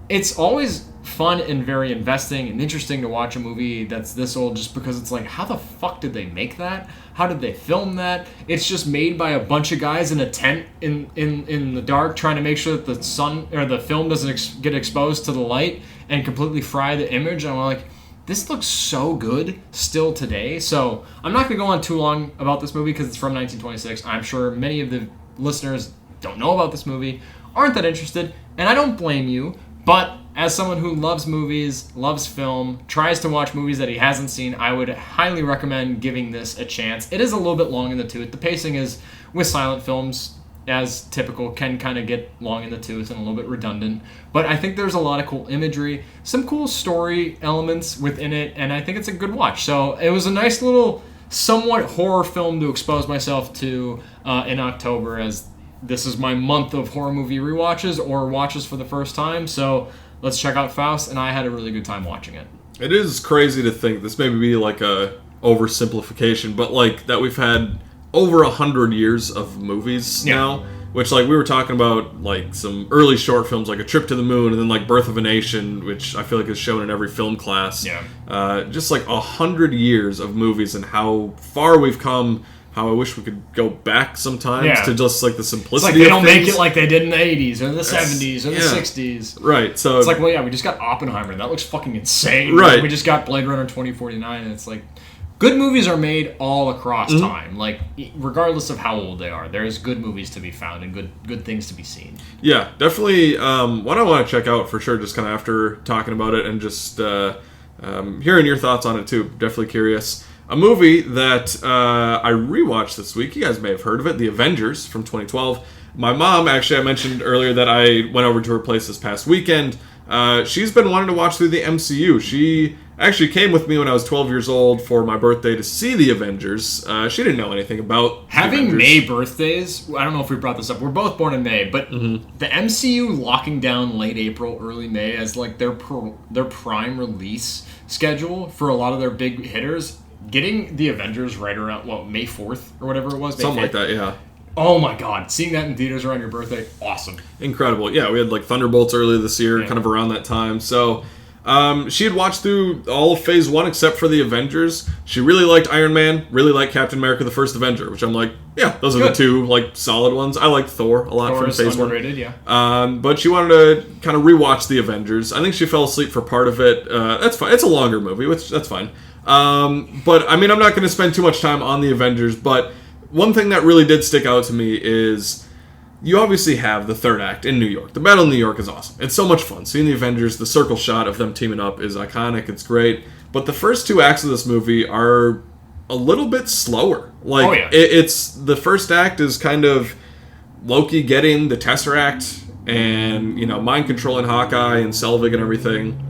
It's always fun and very investing and interesting to watch a movie that's this old, just because it's like, how the fuck did they make that? How did they film that? It's just made by a bunch of guys in a tent in the dark, trying to make sure that the sun or the film doesn't get exposed to the light and completely fry the image. And I'm like, this looks so good still today. So I'm not going to go on too long about this movie because it's from 1926. I'm sure many of the listeners don't know about this movie, aren't that interested, and I don't blame you. But as someone who loves movies, loves film, tries to watch movies that he hasn't seen, I would highly recommend giving this a chance. It is a little bit long in the tooth. The pacing is, with silent films, as typical, can kind of get long in the tooth and a little bit redundant. But I think there's a lot of cool imagery, some cool story elements within it, and I think it's a good watch. So it was a nice little, somewhat horror film to expose myself to in October, as this is my month of horror movie rewatches or watches for the first time. So let's check out Faust, and I had a really good time watching it. It is crazy to think, this may be like a oversimplification, but like that we've had over 100 years of movies now, which like we were talking about like some early short films like A Trip to the Moon, and then like Birth of a Nation, which I feel like is shown in every film class. Just like 100 years of movies and how far we've come. How I wish we could go back sometimes to just like the simplicity. It's like they don't make it like they did in the 80s or the 70s or the 60s. Right. So it's like, well, yeah, we just got Oppenheimer. That looks fucking insane. Right. We just got Blade Runner 2049, and it's like, good movies are made all across time. Like, regardless of how old they are, there's good movies to be found and good things to be seen. Yeah, definitely. One I want to check out for sure, just kind of after talking about it and just hearing your thoughts on it too. Definitely curious. A movie that I rewatched this week, you guys may have heard of it, The Avengers from 2012. My mom, actually, I mentioned earlier that I went over to her place this past weekend. She's been wanting to watch through the MCU. She actually came with me when I was 12 years old for my birthday to see The Avengers. She didn't know anything about having May birthdays. I don't know if we brought this up. We're both born in May, but the MCU locking down late April, early May as like their prime release schedule for a lot of their big hitters. Getting The Avengers right around, May 4th or whatever it was. Something like that, yeah. Oh my god, seeing that in theaters around your birthday, awesome. Incredible. Yeah, we had like Thunderbolts earlier this year, Yeah. kind of around that time. So she had watched through all of Phase 1 except for the Avengers. She really liked Iron Man, really liked Captain America the First Avenger, which I'm like, yeah, those are the Good. two like solid ones. I liked Thor a lot Thor from is Phase 1. underrated, yeah. But she wanted to kind of rewatch the Avengers. I think she fell asleep for part of it. That's fine. It's a longer movie, which that's fine. But I mean, I'm not going to spend too much time on the Avengers, but one thing that really did stick out to me is you obviously have the third act in New York. The battle in New York is awesome. It's so much fun. Seeing the Avengers, the circle shot of them teaming up is iconic. It's great. But the first two acts of this movie are a little bit slower. Like, Oh, yeah. it's the first act is kind of Loki getting the Tesseract and, you know, mind controlling Hawkeye and Selvig and everything.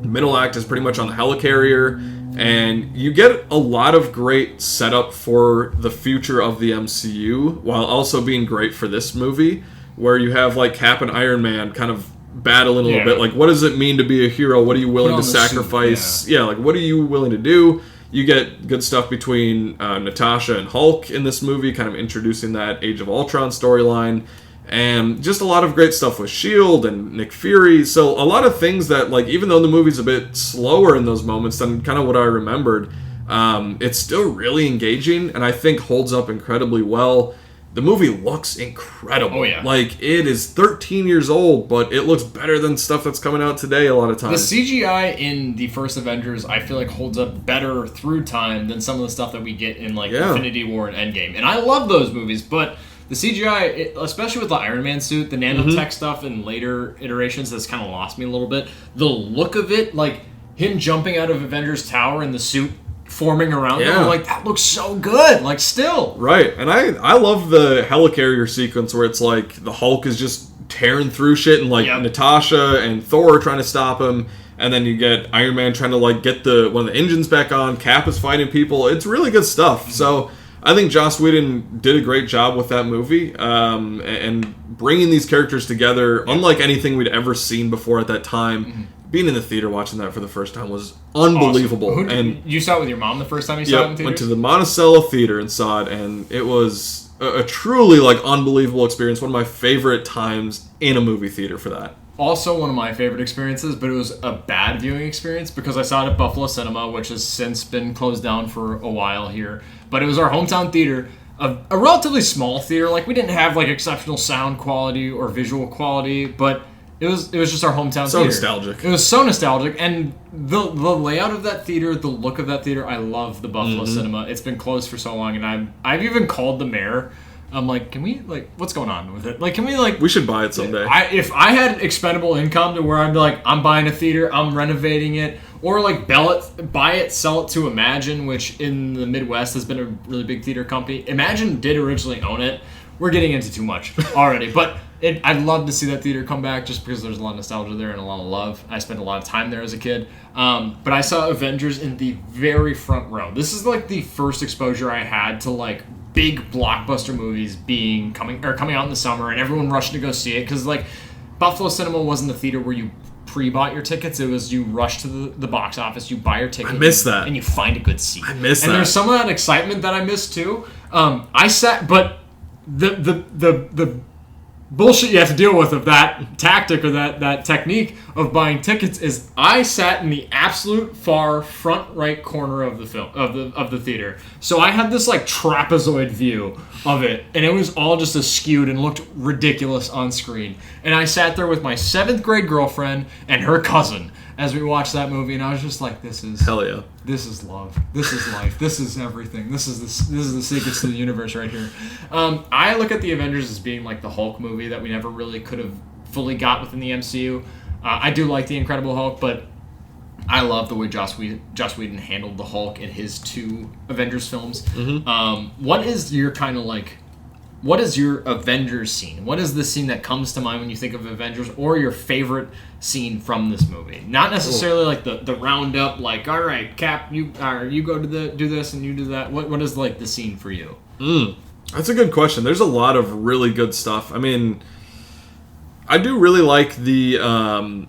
The middle act is pretty much on the helicarrier. And you get a lot of great setup for the future of the MCU, while also being great for this movie, where you have like Cap and Iron Man kind of battling a little Yeah. bit. Like, what does it mean to be a hero? What are you willing Put to on the suit, sacrifice? Yeah, like, what are you willing to do? You get good stuff between Natasha and Hulk in this movie, kind of introducing that Age of Ultron storyline. And just a lot of great stuff with S.H.I.E.L.D. and Nick Fury. So a lot of things that, like, even though the movie's a bit slower in those moments than kind of what I remembered, it's still really engaging and I think holds up incredibly well. The movie looks incredible. Oh, yeah. Like, it is 13 years old, but it looks better than stuff that's coming out today a lot of The times. CGI in the first Avengers, I feel like holds up better through time than some of the stuff that we get in like Yeah. Infinity War and Endgame. And I love those movies, but the CGI, especially with the Iron Man suit, the nanotech stuff in later iterations, has kind of lost me a little bit. The look of it, like him jumping out of Avengers Tower and the suit forming around him, Yeah. I'm like, that looks so good. Like, still. Right, and I love the helicarrier sequence where it's like the Hulk is just tearing through shit and like Yep. Natasha and Thor are trying to stop him, and then you get Iron Man trying to like get one of the engines back on. Cap is fighting people. It's really good stuff. So I think Joss Whedon did a great job with that movie, and bringing these characters together, unlike anything we'd ever seen before at that time. Being in the theater watching that for the first time was unbelievable. Awesome. And You saw it with your mom the first time you saw it in yep, theaters? went to the Monticello Theater and saw it, and it was a truly like unbelievable experience. One of my favorite times in a movie theater for that. Also one of my favorite experiences, but it was a bad viewing experience because I saw it at Buffalo Cinema, which has since been closed down for a while here. But it was our hometown theater, a relatively small theater. Like, we didn't have like exceptional sound quality or visual quality, but it was just our hometown So theater. nostalgic. It was so nostalgic, and the layout of that theater, the look of that theater, I love the Buffalo Cinema. It's been closed for so long, and I've even called the mayor. I'm like, can we, like, what's going on with it? Like, can we, like... We should buy it someday. If I had expendable income to where I'd be like, I'm buying a theater, I'm renovating it, or like buy it, sell it to Imagine, which in the Midwest has been a really big theater company. Imagine did originally own it. We're getting into too much already, but I'd love to see that theater come back just because there's a lot of nostalgia there and a lot of love. I spent a lot of time there as a kid. But I saw Avengers in the very front row. This is like the first exposure I had to like big blockbuster movies coming out in the summer, and everyone rushed to go see it because like Buffalo Cinema wasn't the theater where you pre-bought your tickets. It was you rush to the box office, you buy your ticket. I miss that. And you find a good seat. I miss and that. there's some of that excitement that I miss too. I sat, but the bullshit you have to deal with of that tactic or that technique of buying tickets is I sat in the absolute far front right corner of the film of the theater. So I had this like trapezoid view of it, and it was all just askewed and looked ridiculous on screen. And I sat there with my 7th grade girlfriend and her cousin as we watched that movie, and I was just like, this is Hell yeah. This is love. This is life. This is everything. This is the secrets to the universe right here. I look at the Avengers as being like the Hulk movie that we never really could have fully got within the MCU. I do like the Incredible Hulk, but I love the way Joss Whedon handled the Hulk in his 2 Avengers films. What is your kind of like? What is your Avengers scene? What is the scene that comes to mind when you think of Avengers, or your favorite scene from this movie? Not necessarily like the roundup, like, all right, Cap, you go to do this and you do that. What is like the scene for you? That's a good question. There's a lot of really good stuff. I mean, I do really like the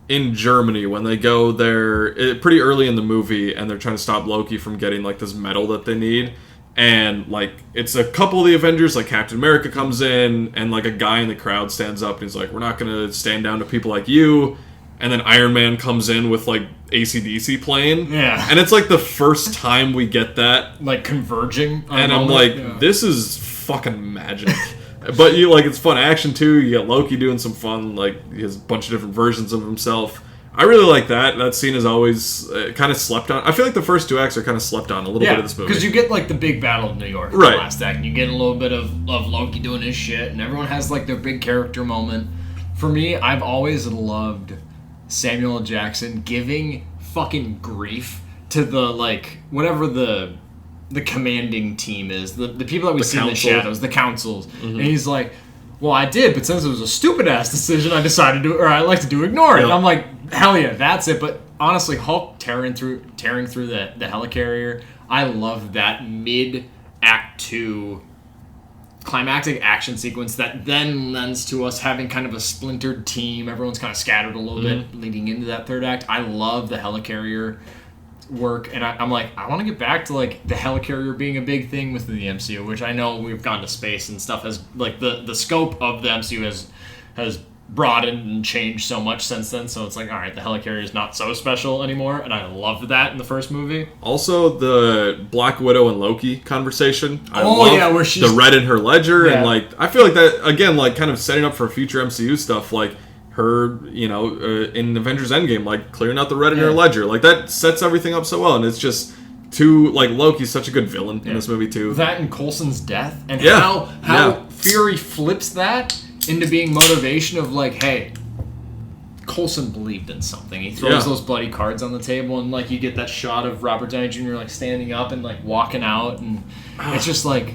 in Germany when they go there pretty early in the movie and they're trying to stop Loki from getting like this medal that they need. And, like, it's a couple of the Avengers, like Captain America comes in, and, like, a guy in the crowd stands up and he's like, we're not going to stand down to people like you. And then Iron Man comes in with, like, AC/DC playing. Yeah. And it's, like, the first time we get that. Like, converging. And I'm like, this is fucking magic. But, it's fun action, too. You got Loki doing some fun, like, he has a bunch of different versions of himself. I really like that. That scene is always kind of slept on. I feel like the first 2 acts are kind of slept on a little bit of this movie. Because you get, like, the big battle of New York in the last act, and you get a little bit of Loki doing his shit, and everyone has, like, their big character moment. For me, I've always loved Samuel L. Jackson giving fucking grief to the, like, whatever the commanding team is, the people that we see in the shadows, the councils. Mm-hmm. And he's like, well, I did, but since it was a stupid-ass decision, I decided to, or I like to ignore it. And I'm like, hell yeah, that's it. But honestly, Hulk tearing through the helicarrier, I love that mid-Act 2 climactic action sequence that then lends to us having kind of a splintered team. Everyone's kind of scattered a little bit leading into that third act. I love the helicarrier work, and I'm like, I want to get back to, like, the helicarrier being a big thing within the MCU, which I know we've gone to space and stuff has, like, the scope of the MCU has broadened and changed so much since then, so it's like, all right, the helicarrier is not so special anymore, and I loved that in the first movie. Also, the Black Widow and Loki conversation. Where she's the red in her ledger, and, like, I feel like that, again, like, kind of setting up for future MCU stuff, like, her, in Avengers Endgame, like, clearing out the red in her ledger. Like, that sets everything up so well, and it's just like, Loki's such a good villain in this movie, too. That and Coulson's death, and how Fury flips that into being motivation of, like, hey, Coulson believed in something. He throws those bloody cards on the table, and, like, you get that shot of Robert Downey Jr., like, standing up and, like, walking out, and it's just, like...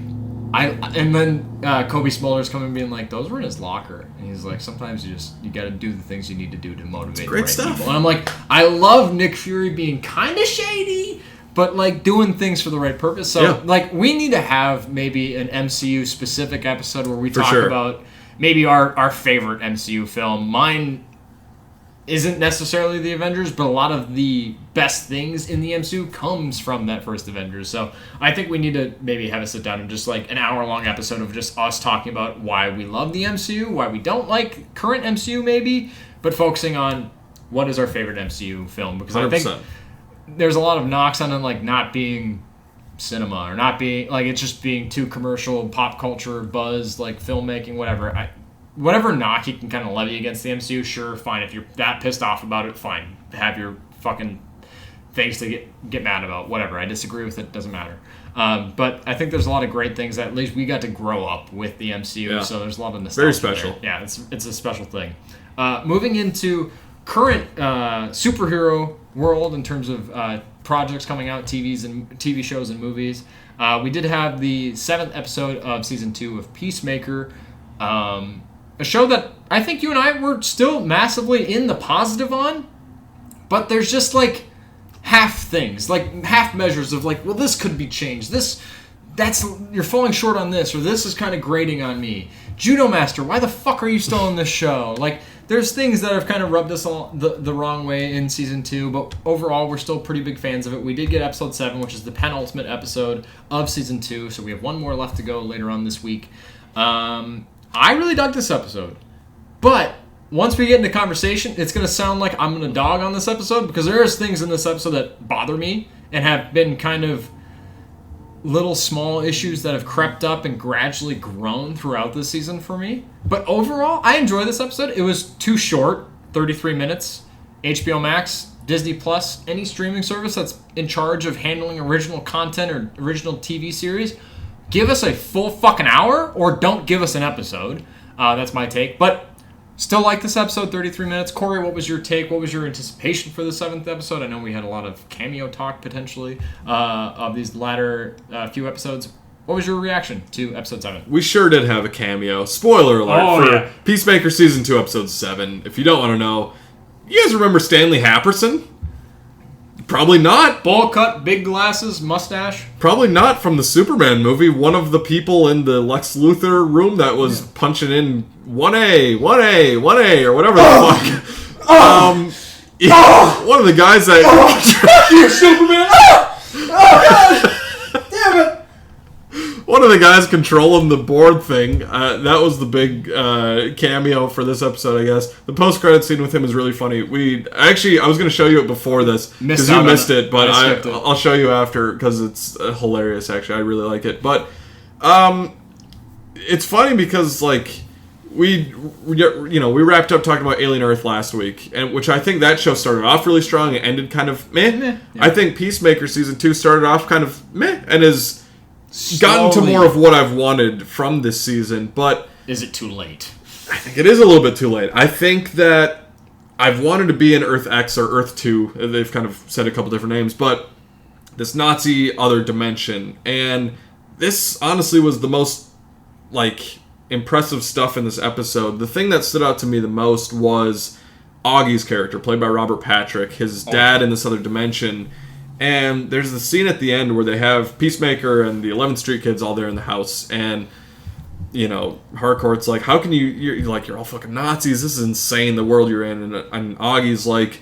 and then Kobe Smulders coming and being like, those were in his locker. And he's like, sometimes you got to do the things you need to do to motivate the right people. And I'm like, I love Nick Fury being kind of shady, but, like, doing things for the right purpose. So, like, we need to have maybe an MCU-specific episode where we talk about maybe our favorite MCU film. Mine isn't necessarily the Avengers, but a lot of the best things in the MCU comes from that first Avengers. So I think we need to maybe have a sit down and just, like, an hour-long episode of just us talking about why we love the MCU, why we don't like current MCU maybe, but focusing on what is our favorite MCU film. Because 100%. I think there's a lot of knocks on it, like, not being cinema or not being, like, it's just being too commercial, pop culture, buzz, like, filmmaking, whatever. Whatever knock you can kind of levy against the MCU, sure, fine. If you're that pissed off about it, fine. Have your fucking things to get mad about. Whatever. I disagree with it. Doesn't matter. But I think there's a lot of great things that at least we got to grow up with the MCU. So there's a lot of nostalgia. Very special. There. Yeah, it's a special thing. Moving into current superhero world in terms of projects coming out, TV shows and movies. We did have the 7th episode of season 2 of Peacemaker. A show that I think you and I were still massively in the positive on, but there's just, like, half things, like half measures of, like, well, this could be changed. You're falling short on this, or this is kind of grating on me. Judo Master, why the fuck are you still in this show? Like, there's things that have kind of rubbed us all the wrong way in season 2, but overall we're still pretty big fans of it. We did get episode 7, which is the penultimate episode of season 2, so we have one more left to go later on this week. I really dug this episode, but once we get into conversation, it's going to sound like I'm going to dog on this episode, because there's things in this episode that bother me and have been kind of little small issues that have crept up and gradually grown throughout this season for me. But overall, I enjoyed this episode. It was too short, 33 minutes. HBO Max, Disney Plus, any streaming service that's in charge of handling original content or original TV series, give us a full fucking hour, or don't give us an episode. That's my take. But still like this episode, 33 minutes. Corey, what was your take? What was your anticipation for the 7th episode? I know we had a lot of cameo talk, potentially, of these latter few episodes. What was your reaction to episode 7? We sure did have a cameo. Spoiler alert for Peacemaker Season 2, Episode 7. If you don't want to know, you guys remember Stanley Happerson? Probably not. Bowl cut, big glasses, mustache. Probably not from the Superman movie. One of the people in the Lex Luthor room that was punching in 1A, 1A, 1A, or whatever the fuck. One of the guys that... Fuck you, Superman! God! Damn it! one of the guys controlling the board thing. That was the big cameo for this episode, I guess. The post-credit scene with him is really funny. I was going to show you it before this because you missed it, but I'll show you after because it's hilarious. Actually, I really like it. But it's funny because like we wrapped up talking about Alien Earth last week, and which I think that show started off really strong and ended kind of meh. Yeah. I think Peacemaker season 2 started off kind of meh and has gotten to more of what I've wanted from this season. But is it too late? I think it is a little bit too late. I think that I've wanted to be in Earth X or Earth 2. They've kind of said a couple different names, but this Nazi other dimension, and this honestly was the most like impressive stuff in this episode. The thing that stood out to me the most was Augie's character, played by Robert Patrick, his dad in this other dimension. And there's the scene at the end where they have Peacemaker and the 11th Street kids all there in the house, and Harcourt's like, how can you're all fucking Nazis, this is insane, the world you're in. And Augie's like,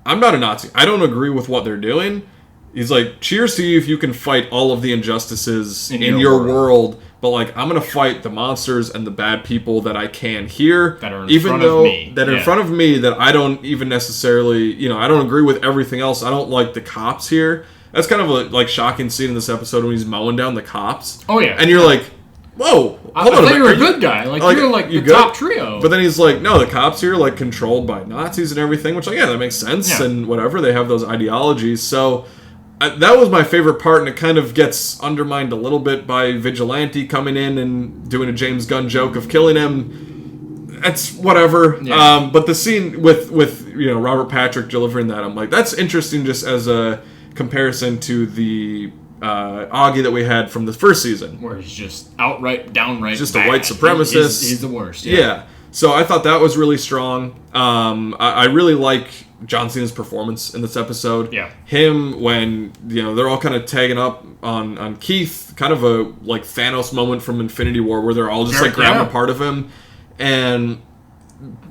I'm not a Nazi, I don't agree with what they're doing. He's like, cheers to you if you can fight all of the injustices in your world. But like, I'm gonna fight the monsters and the bad people that I can here, that are in front of me. In front of me, that I don't even necessarily, I don't agree with everything else. I don't like the cops here. That's kind of a like shocking scene in this episode when he's mowing down the cops. Oh yeah, and you're like, whoa, hold on I thought you were a good guy. Like you're like the top trio. But then he's like, no, the cops here are like controlled by Nazis and everything, which like that makes sense and whatever. They have those ideologies, so. That was my favorite part, and it kind of gets undermined a little bit by Vigilante coming in and doing a James Gunn joke of killing him. That's whatever. Yeah. But the scene with Robert Patrick delivering that, I'm like, that's interesting just as a comparison to the Augie that we had from the first season. Where he's just downright just bad. A white supremacist. He's the worst. Yeah. So I thought that was really strong. I really like John Cena's performance in this episode. Yeah. Him when, they're all kind of tagging up on Keith, kind of a like Thanos moment from Infinity War where they're all just like grabbing a part of him. And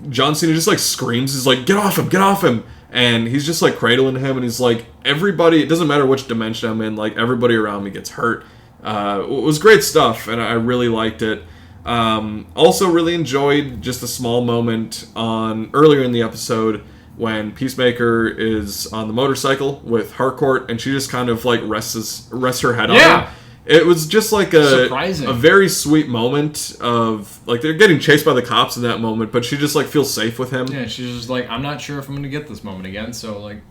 John Cena just like screams, he's like, get off him. And he's just like cradling him and he's like, everybody, it doesn't matter which dimension I'm in, like everybody around me gets hurt. It was great stuff and I really liked it. Also really enjoyed just a small moment earlier in the episode when Peacemaker is on the motorcycle with Harcourt and she just kind of like rests her head on him. It was just like a very sweet moment of like they're getting chased by the cops in that moment, but she just like feels safe with him. Yeah, she's just like, I'm not sure if I'm gonna get this moment again, so like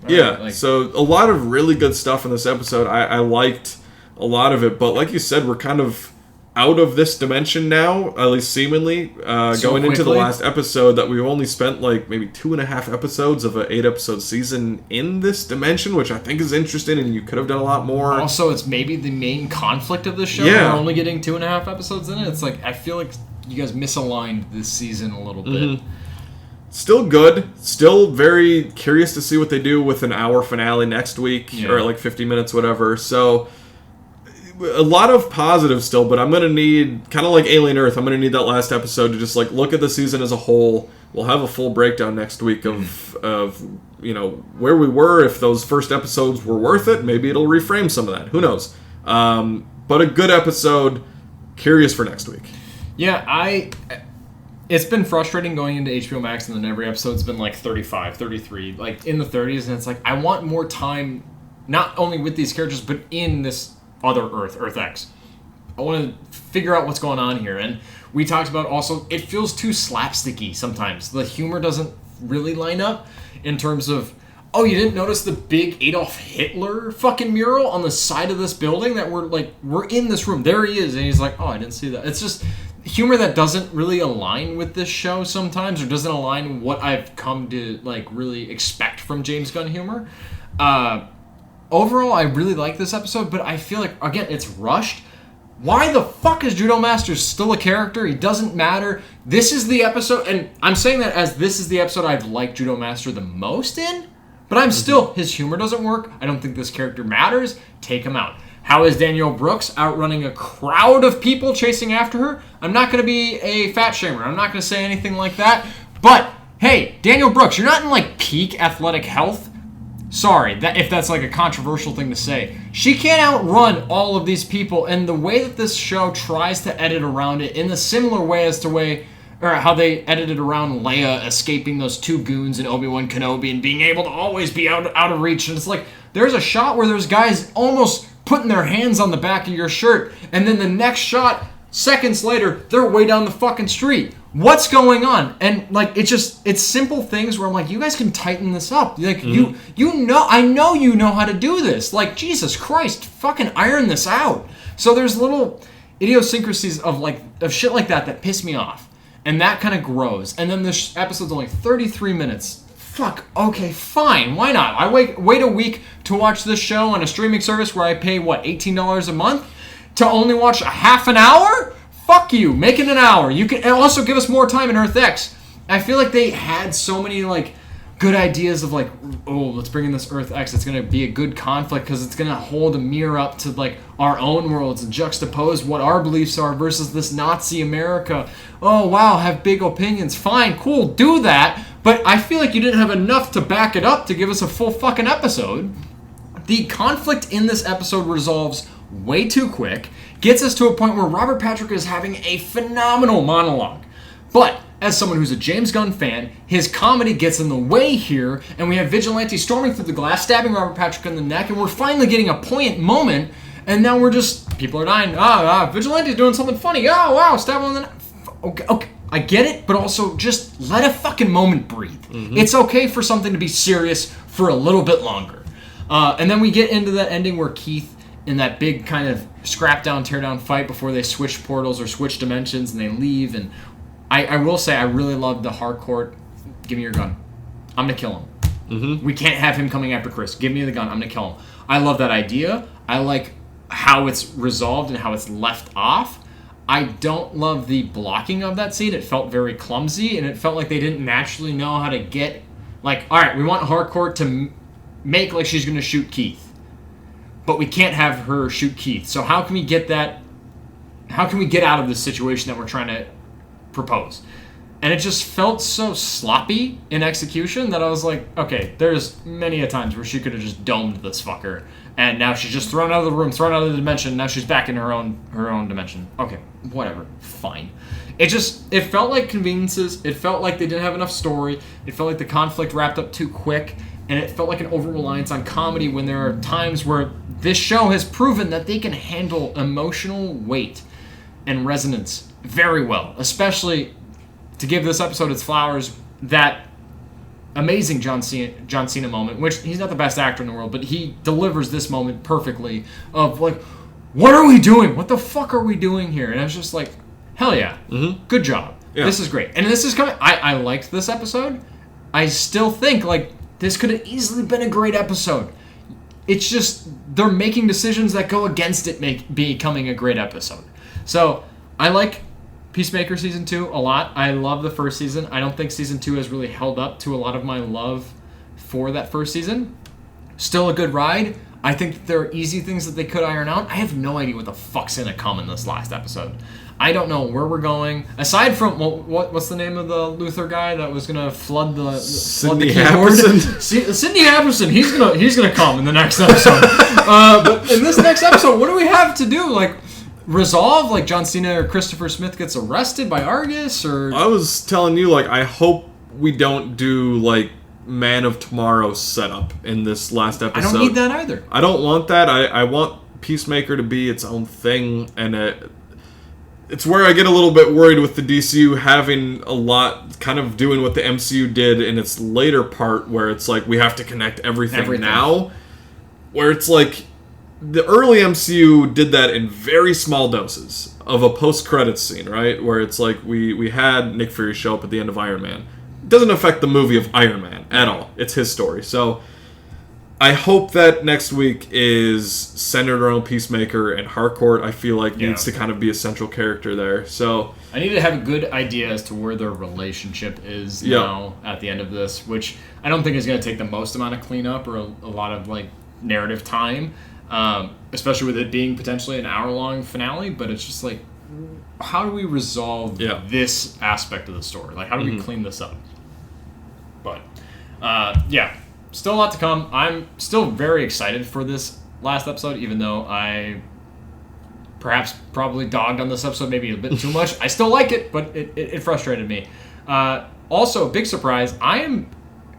so a lot of really good stuff in this episode. I liked a lot of it, but like you said, we're kind of out of this dimension now, at least seemingly, going into the last episode that we've only spent like maybe 2.5 episodes of an 8-episode season in this dimension, which I think is interesting and you could have done a lot more. Also, it's maybe the main conflict of the show. Yeah. We're only getting 2.5 episodes in it. It's like, I feel like you guys misaligned this season a little bit. Mm-hmm. Still good. Still very curious to see what they do with an hour finale next week, or like 50 minutes, whatever. So a lot of positives still, but I'm going to need, kind of like Alien Earth, I'm going to need that last episode to just like look at the season as a whole. We'll have a full breakdown next week of where we were, if those first episodes were worth it. Maybe it'll reframe some of that. Who knows? But a good episode. Curious for next week. Yeah, it's been frustrating going into HBO Max and then every episode's been like 35, 33, like in the 30s, and it's like I want more time not only with these characters but in this other Earth X. I want to figure out what's going on here. And we talked about also, it feels too slapsticky sometimes. The humor doesn't really line up in terms of, oh, you didn't notice the big Adolf Hitler fucking mural on the side of this building that we're in this room. There he is. And he's like, oh, I didn't see that. It's just humor that doesn't really align with this show sometimes, or doesn't align what I've come to like really expect from James Gunn humor. Overall, I really like this episode, but I feel like, again, it's rushed. Why the fuck is Judo Master still a character? He doesn't matter. This is the episode, and I'm saying that as this is the episode I've liked Judo Master the most in, but I'm still, his humor doesn't work. I don't think this character matters. Take him out. How is Danielle Brooks outrunning a crowd of people chasing after her? I'm not going to be a fat shamer. I'm not going to say anything like that. But, hey, Danielle Brooks, you're not in, like, peak athletic health. Sorry, if that's like a controversial thing to say. She can't outrun all of these people, and the way that this show tries to edit around it in a similar way as to how they edited around Leia escaping those two goons in Obi-Wan Kenobi and being able to always be out of reach. And it's like, there's a shot where there's guys almost putting their hands on the back of your shirt, and then the next shot, seconds later, they're way down the fucking street. What's going on? And like, it's simple things where I'm like, you guys can tighten this up. Like, you know, I know you know how to do this. Like, Jesus Christ, fucking iron this out. So there's little idiosyncrasies of shit like that piss me off. And that kind of grows. And then this episode's only 33 minutes. Fuck, okay, fine, why not? I wait a week to watch this show on a streaming service where I pay, $18 a month? To only watch a half an hour? Fuck you, make it an hour. You can, and also give us more time in Earth X. I feel like they had so many, good ideas of, let's bring in this Earth X. It's going to be a good conflict because it's going to hold a mirror up to, our own worlds and juxtapose what our beliefs are versus this Nazi America. Oh, wow, have big opinions. Fine, cool, do that. But I feel like you didn't have enough to back it up to give us a full fucking episode. The conflict in this episode resolves way too quick, gets us to a point where Robert Patrick is having a phenomenal monologue. But as someone who's a James Gunn fan, his comedy gets in the way here, and we have Vigilante storming through the glass, stabbing Robert Patrick in the neck, and we're finally getting a poignant moment, and now we're just, people are dying. Vigilante's doing something funny. Oh, wow, stab him in the neck. Okay, I get it, but also just let a fucking moment breathe. Mm-hmm. It's okay for something to be serious for a little bit longer. And then we get into that ending where Keith, in that big kind of scrap down, tear down fight before they switch portals or switch dimensions and they leave. And I will say I really love the Harcourt, give me your gun. I'm going to kill him. Mm-hmm. We can't have him coming after Chris. Give me the gun. I'm going to kill him. I love that idea. I like how it's resolved and how it's left off. I don't love the blocking of that scene. It felt very clumsy, and it felt like they didn't naturally know how to get, all right, we want Harcourt to make like she's going to shoot Keith. But we can't have her shoot Keith. So how can we get that? How can we get out of this situation that we're trying to propose? And it just felt so sloppy in execution that I was like, okay, there's many a times where she could have just domed this fucker, and now she's just thrown out of the room, thrown out of the dimension. Now she's back in her own dimension. Okay, whatever, fine. It felt like conveniences. It felt like they didn't have enough story. It felt like the conflict wrapped up too quick. And it felt like an over-reliance on comedy when there are times where this show has proven that they can handle emotional weight and resonance very well. Especially, to give this episode its flowers, that amazing John Cena moment, which he's not the best actor in the world, but he delivers this moment perfectly of, what are we doing? What the fuck are we doing here? And I was just like, hell yeah. Mm-hmm. Good job. Yeah. This is great. And this is coming. I liked this episode. I still think, this could have easily been a great episode. It's just they're making decisions that go against it becoming a great episode. So I like Peacemaker Season 2 a lot. I love the first season. I don't think Season 2 has really held up to a lot of my love for that first season. Still a good ride. I think that there are easy things that they could iron out. I have no idea what the fuck's going to come in this last episode. I don't know where we're going. Aside from, what's the name of the Luther guy that was going to flood the keyboard? Sidney Apperson. He's gonna come in the next episode. But in this next episode, what do we have to do? Resolve? John Cena or Christopher Smith gets arrested by Argus? Or I was telling you, I hope we don't do, Man of Tomorrow setup in this last episode. I don't need that either. I don't want that. I want Peacemaker to be its own thing, and it's where I get a little bit worried with the DCU having a lot, kind of doing what the MCU did in its later part, where it's we have to connect everything now. Where it's the early MCU did that in very small doses of a post-credits scene, right? Where it's we had Nick Fury show up at the end of Iron Man. It doesn't affect the movie of Iron Man at all. It's his story. So I hope that next week is centered around Peacemaker, and Harcourt, I feel needs to kind of be a central character there. So I need to have a good idea as to where their relationship is now at the end of this, which I don't think is going to take the most amount of cleanup or a lot of narrative time, especially with it being potentially an hour-long finale. But it's just how do we resolve this aspect of the story? How do we clean this up? But still a lot to come. I'm still very excited for this last episode, even though I probably dogged on this episode maybe a bit too much. I still like it, but it frustrated me. Also, big surprise, I am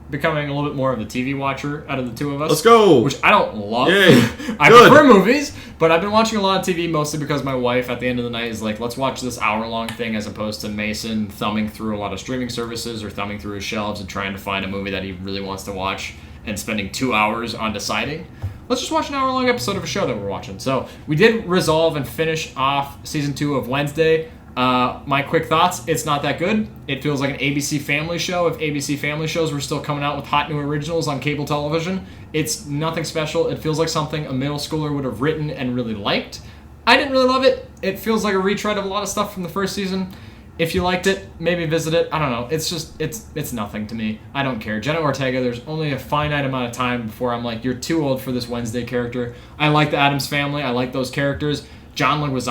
becoming a little bit more of the TV watcher out of the two of us. Let's go! Which I don't love. Yay. I prefer movies, but I've been watching a lot of TV mostly because my wife at the end of the night is like, let's watch this hour-long thing, as opposed to Mason thumbing through a lot of streaming services or thumbing through his shelves and trying to find a movie that he really wants to watch and spending 2 hours on deciding. Let's just watch an hour-long episode of a show that we're watching. So we did resolve and finish off season 2 of Wednesday. My quick thoughts, it's not that good. It feels like an ABC Family show. If ABC Family shows were still coming out with hot new originals on cable television, it's nothing special. It feels like something a middle schooler would have written and really liked. I didn't really love it. It feels like a retread of a lot of stuff from the first season. If you liked it, maybe visit it. I don't know. It's just, it's nothing to me. I don't care. Jenna Ortega, there's only a finite amount of time before I'm like, you're too old for this Wednesday character. I like the Addams Family. I like those characters. Luis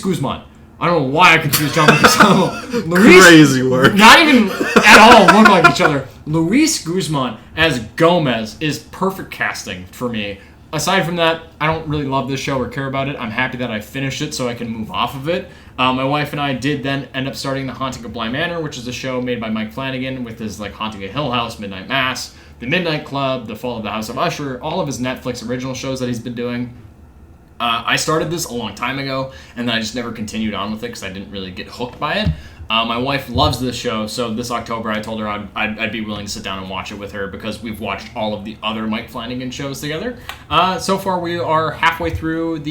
Guzman. I don't know why I confused John Leguizamo. Crazy work. Not even at all look like each other. Luis Guzman as Gomez is perfect casting for me. Aside from that, I don't really love this show or care about it. I'm happy that I finished it so I can move off of it. My wife and I did then end up starting The Haunting of Bly Manor, which is a show made by Mike Flanagan with his like Haunting of Hill House, Midnight Mass, The Midnight Club, The Fall of the House of Usher, all of his Netflix original shows that he's been doing. I started this a long time ago, and then I just never continued on with it because I didn't really get hooked by it. My wife loves this show, so this October I told her I'd be willing to sit down and watch it with her because we've watched all of the other Mike Flanagan shows together. So far we are halfway through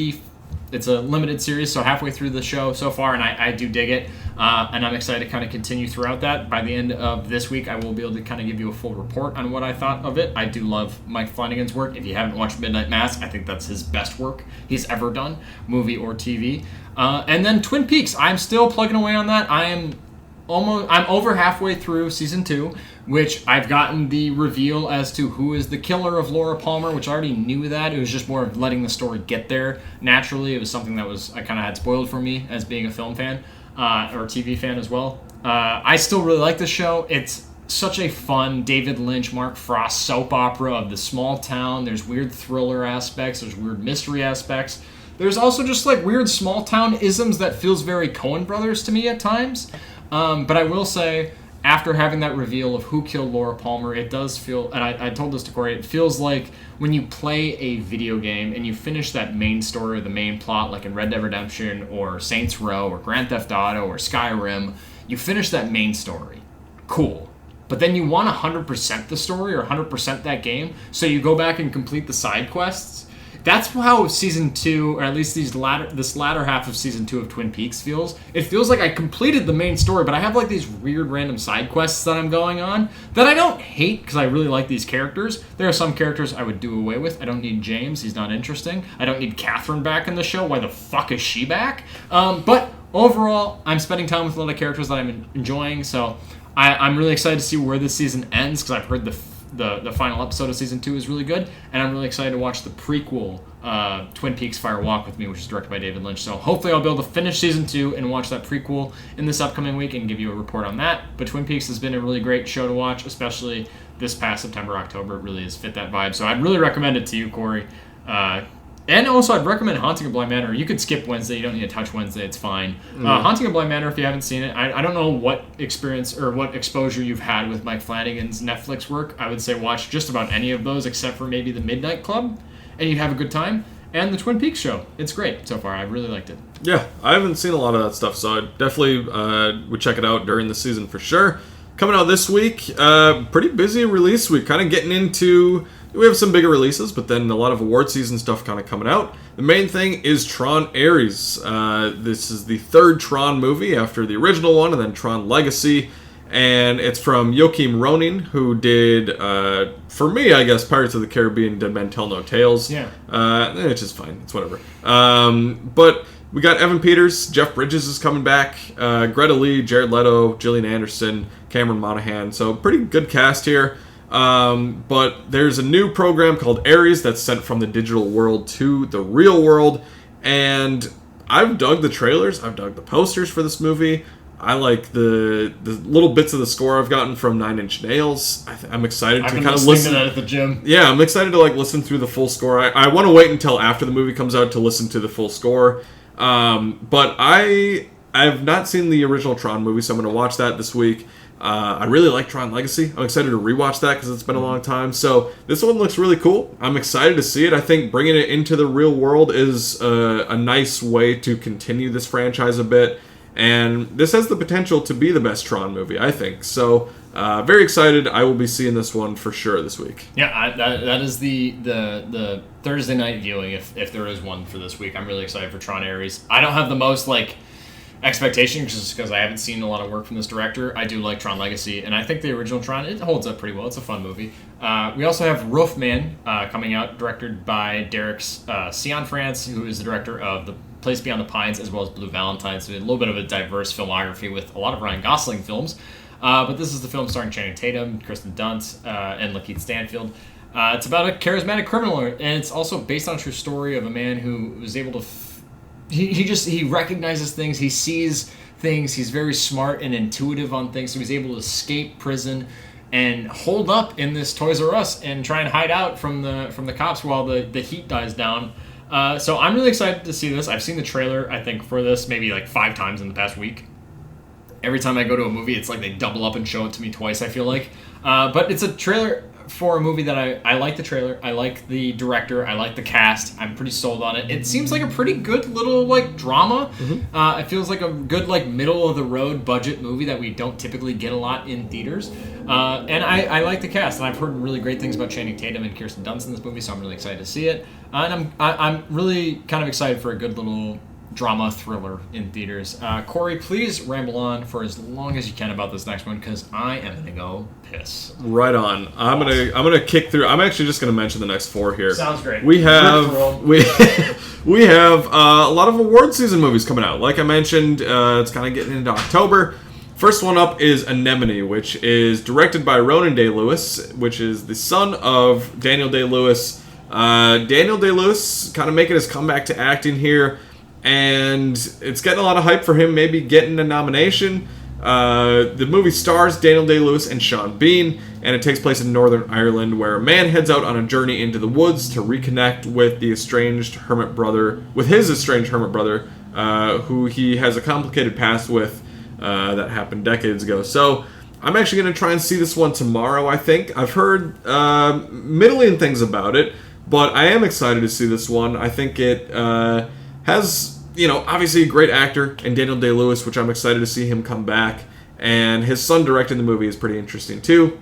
it's a limited series, so halfway through the show so far, and I do dig it, and I'm excited to kind of continue throughout that. By the end of this week, I will be able to kind of give you a full report on what I thought of it. I do love Mike Flanagan's work. If you haven't watched Midnight Mass, I think that's his best work he's ever done, movie or TV. And then Twin Peaks, I'm still plugging away on that. I'm over halfway through season 2, which I've gotten the reveal as to who is the killer of Laura Palmer, which I already knew that. It was just more of letting the story get there naturally. It was something that I kind of had spoiled for me as being a film fan or TV fan as well. I still really like this show. It's such a fun David Lynch, Mark Frost soap opera of the small town. There's weird thriller aspects. There's weird mystery aspects. There's also just like weird small town isms that feels very Coen Brothers to me at times. But I will say, after having that reveal of who killed Laura Palmer, it does feel, and I told this to Corey, it feels like when you play a video game and you finish that main story or the main plot, like in Red Dead Redemption or Saints Row or Grand Theft Auto or Skyrim, you finish that main story. Cool. But then you want 100% the story or 100% that game, so you go back and complete the side quests. That's how season 2, or at least this latter half of season 2 of Twin Peaks feels. It feels like I completed the main story, but I have like these weird random side quests that I'm going on that I don't hate because I really like these characters. There are some characters I would do away with. I don't need James. He's not interesting. I don't need Catherine back in the show. Why the fuck is she back? But overall, I'm spending time with a lot of characters that I'm enjoying, so I'm really excited to see where this season ends because I've heard the final episode of season 2 is really good, and I'm really excited to watch the prequel Twin Peaks Fire Walk with Me, which is directed by David Lynch. So hopefully I'll be able to finish season 2 and watch that prequel in this upcoming week and give you a report on that. But Twin Peaks has been a really great show to watch, especially this past September, October. It really has fit that vibe. So I'd really recommend it to you, Corey. And also, I'd recommend Haunting of Bly Manor. You could skip Wednesday. You don't need to touch Wednesday. It's fine. Haunting of Bly Manor, if you haven't seen it, I don't know what experience or what exposure you've had with Mike Flanagan's Netflix work. I would say watch just about any of those except for maybe The Midnight Club, and you'd have a good time. And the Twin Peaks show. It's great so far. I really liked it. Yeah, I haven't seen a lot of that stuff, so I definitely would check it out during the season for sure. Coming out this week, pretty busy release week. Kind of getting into... We have some bigger releases, but then a lot of award season stuff kind of coming out. The main thing is Tron Ares. This is the third Tron movie after the original one, and then Tron Legacy. And it's from Joachim Ronin, who did, for me, I guess, Pirates of the Caribbean, Dead Men Tell No Tales. Yeah. It's just fine. It's whatever. But we got Evan Peters, Jeff Bridges is coming back, Greta Lee, Jared Leto, Gillian Anderson, Cameron Monaghan. So pretty good cast here. But there's a new program called Ares that's sent from the digital world to the real world. And I've dug the trailers. I've dug the posters for this movie. I like the little bits of the score I've gotten from Nine Inch Nails. I'm excited to kind of listen to that at the gym. Yeah, I'm excited to listen through the full score. I want to wait until after the movie comes out to listen to the full score. But I have not seen the original Tron movie, so I'm going to watch that this week. I really like Tron Legacy. I'm excited to rewatch that because it's been a long time. So this one looks really cool. I'm excited to see it. I think bringing it into the real world is a nice way to continue this franchise a bit. And this has the potential to be the best Tron movie, I think. So very excited. I will be seeing this one for sure this week. Yeah, that is the Thursday night viewing, if there is one for this week. I'm really excited for Tron Ares. I don't have the most expectation just because I haven't seen a lot of work from this director. I do like Tron Legacy, and I think the original Tron, it holds up pretty well. It's a fun movie. We also have Roofman coming out, directed by Derek Cianfrance, who is the director of The Place Beyond the Pines as well as Blue Valentine. So a little bit of a diverse filmography with a lot of Ryan Gosling films. But this is the film starring Channing Tatum, Kristen Dunst, and Lakeith Stanfield. It's about a charismatic criminal, and it's also based on a true story of a man who was able to... He recognizes things, he sees things, he's very smart and intuitive on things, so he's able to escape prison and hold up in this Toys R Us and try and hide out from the cops while the heat dies down. So I'm really excited to see this. I've seen the trailer, I think, for this maybe 5 times in the past week. Every time I go to a movie, it's like they double up and show it to me twice, I feel like. But it's a trailer for a movie that I like the trailer. I like the director. I like the cast. I'm pretty sold on it. It seems like a pretty good little drama. Mm-hmm. It feels like a good middle of the road budget movie that we don't typically get a lot in theaters. And I like the cast. And I've heard really great things about Channing Tatum and Kirsten Dunst in this movie, so I'm really excited to see it. And I'm really kind of excited for a good little drama thriller in theaters. Corey, please ramble on for as long as you can about this next one because I am gonna go piss. Right on. I'm gonna kick through. I'm actually just gonna mention the next 4 here. Sounds great. We have we have a lot of award season movies coming out. Like I mentioned, it's kind of getting into October. First one up is Anemone, which is directed by Ronan Day-Lewis, which is the son of Daniel Day-Lewis. Daniel Day-Lewis kind of making his comeback to acting here. And it's getting a lot of hype for him maybe getting a nomination. The movie stars Daniel Day-Lewis and Sean Bean, and it takes place in Northern Ireland, where a man heads out on a journey into the woods to reconnect with his estranged hermit brother, who he has a complicated past with that happened decades ago. So I'm actually going to try and see this one tomorrow, I think. I've heard middling things about it, but I am excited to see this one. I think it has... obviously a great actor in Daniel Day-Lewis, which I'm excited to see him come back. And his son directing the movie is pretty interesting, too.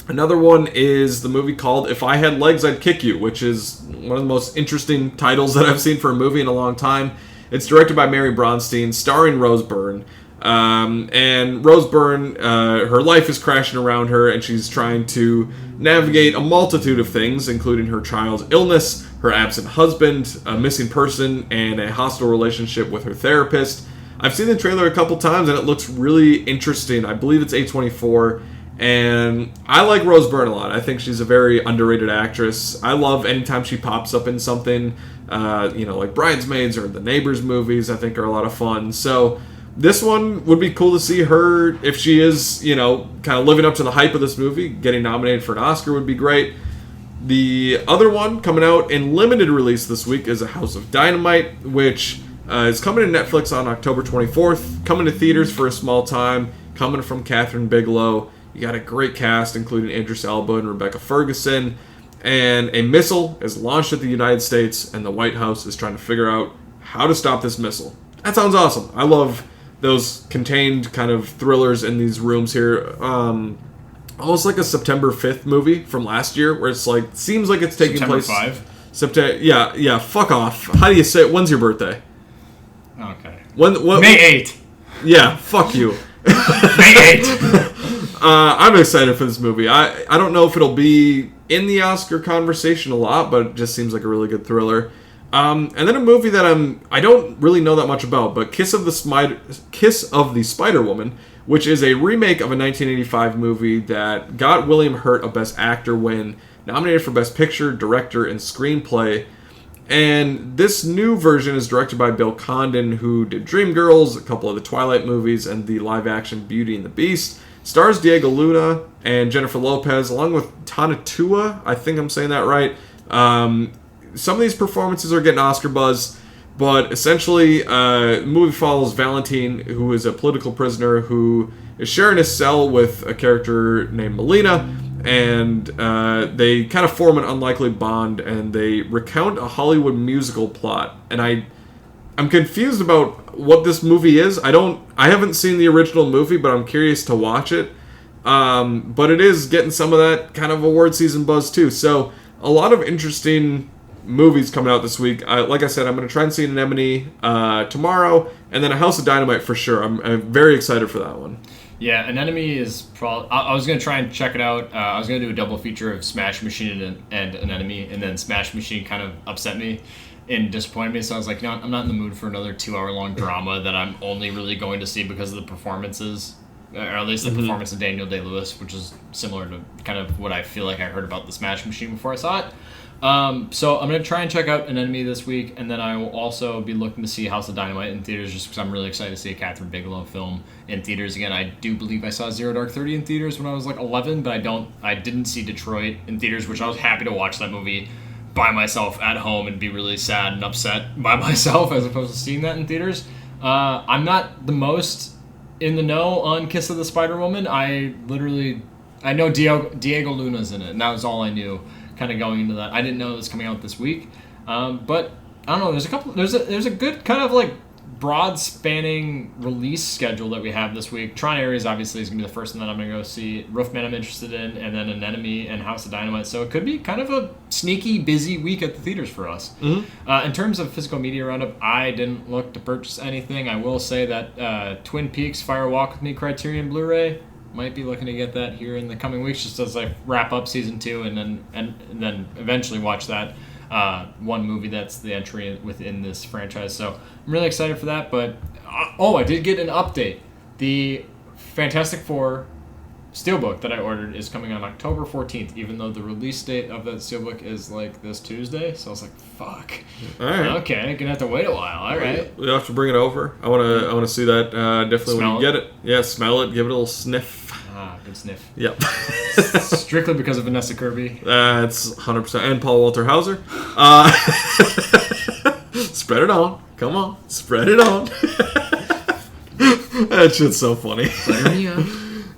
Another one is the movie called If I Had Legs, I'd Kick You, which is one of the most interesting titles that I've seen for a movie in a long time. It's directed by Mary Bronstein, starring Rose Byrne. And Rose Byrne, her life is crashing around her, and she's trying to navigate a multitude of things, including her child's illness, her absent husband, a missing person, and a hostile relationship with her therapist. I've seen the trailer a couple times, and it looks really interesting. I believe it's A24, and I like Rose Byrne a lot. I think she's a very underrated actress. I love anytime she pops up in something, like Bridesmaids or the Neighbors movies, I think are a lot of fun. So this one would be cool to see her, if she is, kind of living up to the hype of this movie, getting nominated for an Oscar would be great. The other one coming out in limited release this week is A House of Dynamite, which is coming to Netflix on October 24th, coming to theaters for a small time, coming from Catherine Bigelow. You got a great cast, including Idris Elba and Rebecca Ferguson, and a missile is launched at the United States, and the White House is trying to figure out how to stop this missile. That sounds awesome. I love those contained kind of thrillers in these rooms here. Almost like a September 5th movie from last year, where it's seems like it's taking September place... 5? September. Yeah, fuck off. How do you say it? When's your birthday? Okay. May 8th. Yeah, fuck you. May 8th. I'm excited for this movie. I don't know if it'll be in the Oscar conversation a lot, but it just seems like a really good thriller. And then a movie that I don't really know that much about, but Kiss of the Spider Woman, which is a remake of a 1985 movie that got William Hurt a Best Actor win, nominated for Best Picture, Director, and Screenplay. And this new version is directed by Bill Condon, who did Dreamgirls, a couple of the Twilight movies, and the live-action Beauty and the Beast. Stars Diego Luna and Jennifer Lopez, along with Tanatua. I think I'm saying that right. Some of these performances are getting Oscar buzz, but essentially, the movie follows Valentine, who is a political prisoner who is sharing a cell with a character named Melina. And they kind of form an unlikely bond, and they recount a Hollywood musical plot. And I'm confused about what this movie is. I haven't seen the original movie, but I'm curious to watch it. But it is getting some of that kind of award season buzz too. So a lot of interesting movies coming out this week. Like I said, I'm going to try and see Anemone tomorrow, and then A House of Dynamite for sure. I'm very excited for that one. Yeah, Anemone is probably... I was going to try and check it out. I was going to do a double feature of Smash Machine and Anemone, and then Smash Machine kind of upset me and disappointed me, so I was like, no, I'm not in the mood for another 2-hour-long drama that I'm only really going to see because of the performances, or at least the performance of Daniel Day-Lewis, which is similar to kind of what I feel like I heard about the Smash Machine before I saw it. So I'm going to try and check out Anemone this week, and then I will also be looking to see House of Dynamite in theaters just because I'm really excited to see a Catherine Bigelow film in theaters again. I do believe I saw Zero Dark 30 in theaters when I was like 11, but I didn't see Detroit in theaters, which I was happy to watch that movie by myself at home and be really sad and upset by myself as opposed to seeing that in theaters. I'm not the most in the know on Kiss of the Spider Woman. I know Diego Luna's in it, and that was all I knew. Kind of going into that, I didn't know it was coming out this week, but I don't know. There's a good kind of like broad spanning release schedule that we have this week. Tron Ares obviously is gonna be the first one that I'm gonna go see. Roofman I'm interested in, and then Anemone and House of Dynamite. So it could be kind of a sneaky busy week at the theaters for us. In terms of physical media roundup, I didn't look to purchase anything. I will say that Twin Peaks Fire Walk with Me Criterion Blu-ray. Might be looking to get that here in the coming weeks, just as I wrap up season 2, and then eventually watch that one movie that's the entry within this franchise. So I'm really excited for that. But I did get an update. The Fantastic Four Steelbook that I ordered is coming on October 14th, even though the release date of that Steelbook is like this Tuesday. So I was like, fuck. All right. Okay, gonna have to wait a while. All right. We'll have to bring it over. I want to see that definitely Smell when you get it. Yeah, smell it, give it a little sniff. Good sniff. Yep. Strictly because of Vanessa Kirby. That's 100%. And Paul Walter Hauser. Spread it on. Come on. Spread it on. That shit's so funny.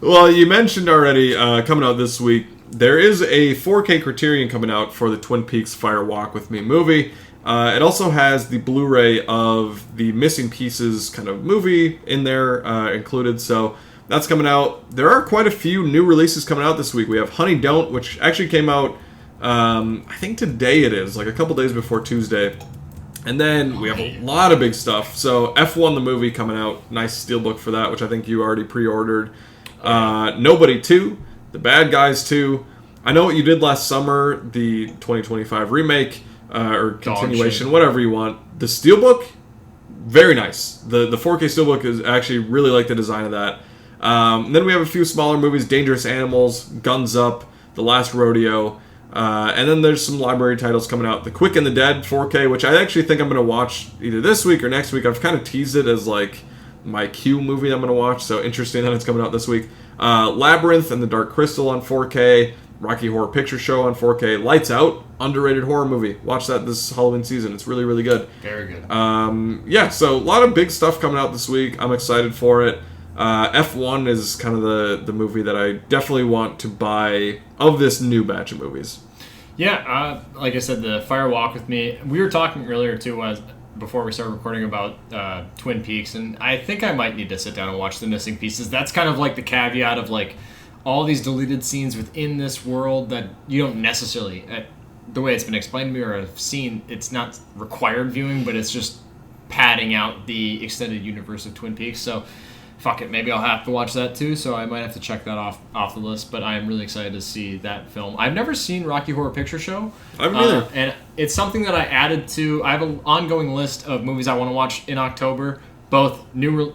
Well, you mentioned already, coming out this week, there is a 4K Criterion coming out for the Twin Peaks Fire Walk with Me movie. It also has the Blu-ray of the Missing Pieces kind of movie in there included, so that's coming out. There are quite a few new releases coming out this week. We have Honey Don't, which actually came out, I think today it is, like a couple days before Tuesday. And then we have a lot of big stuff. So F1 the movie coming out, nice steelbook for that, which I think you already pre-ordered. Nobody 2, The Bad Guys 2. I Know What You Did Last Summer, the 2025 remake, or continuation, whatever you want. The steelbook, very nice. The 4K steelbook is actually really like the design of that. Then we have a few smaller movies, Dangerous Animals, Guns Up, The Last Rodeo, and then there's some library titles coming out. The Quick and the Dead 4K, which I actually think I'm going to watch either this week or next week. I've kind of teased it as like my Q movie that I'm going to watch, so interesting that it's coming out this week. Labyrinth and the Dark Crystal on 4K, Rocky Horror Picture Show on 4K, Lights Out, underrated horror movie. Watch that this Halloween season. It's really, really good. Very good. Yeah, so a lot of big stuff coming out this week. I'm excited for it. F1 is kind of the movie that I definitely want to buy of this new batch of movies. Yeah, like I said, the Fire Walk with Me. We were talking earlier too, before we started recording, about Twin Peaks, and I think I might need to sit down and watch The Missing Pieces. That's kind of like the caveat of like all these deleted scenes within this world that you don't necessarily, the way it's been explained to me or I've seen, it's not required viewing, but it's just padding out the extended universe of Twin Peaks. So fuck it, maybe I'll have to watch that too, so I might have to check that off the list, but I am really excited to see that film. I've never seen Rocky Horror Picture Show. I haven't either. And it's something that I added to, I have an ongoing list of movies I want to watch in October, both new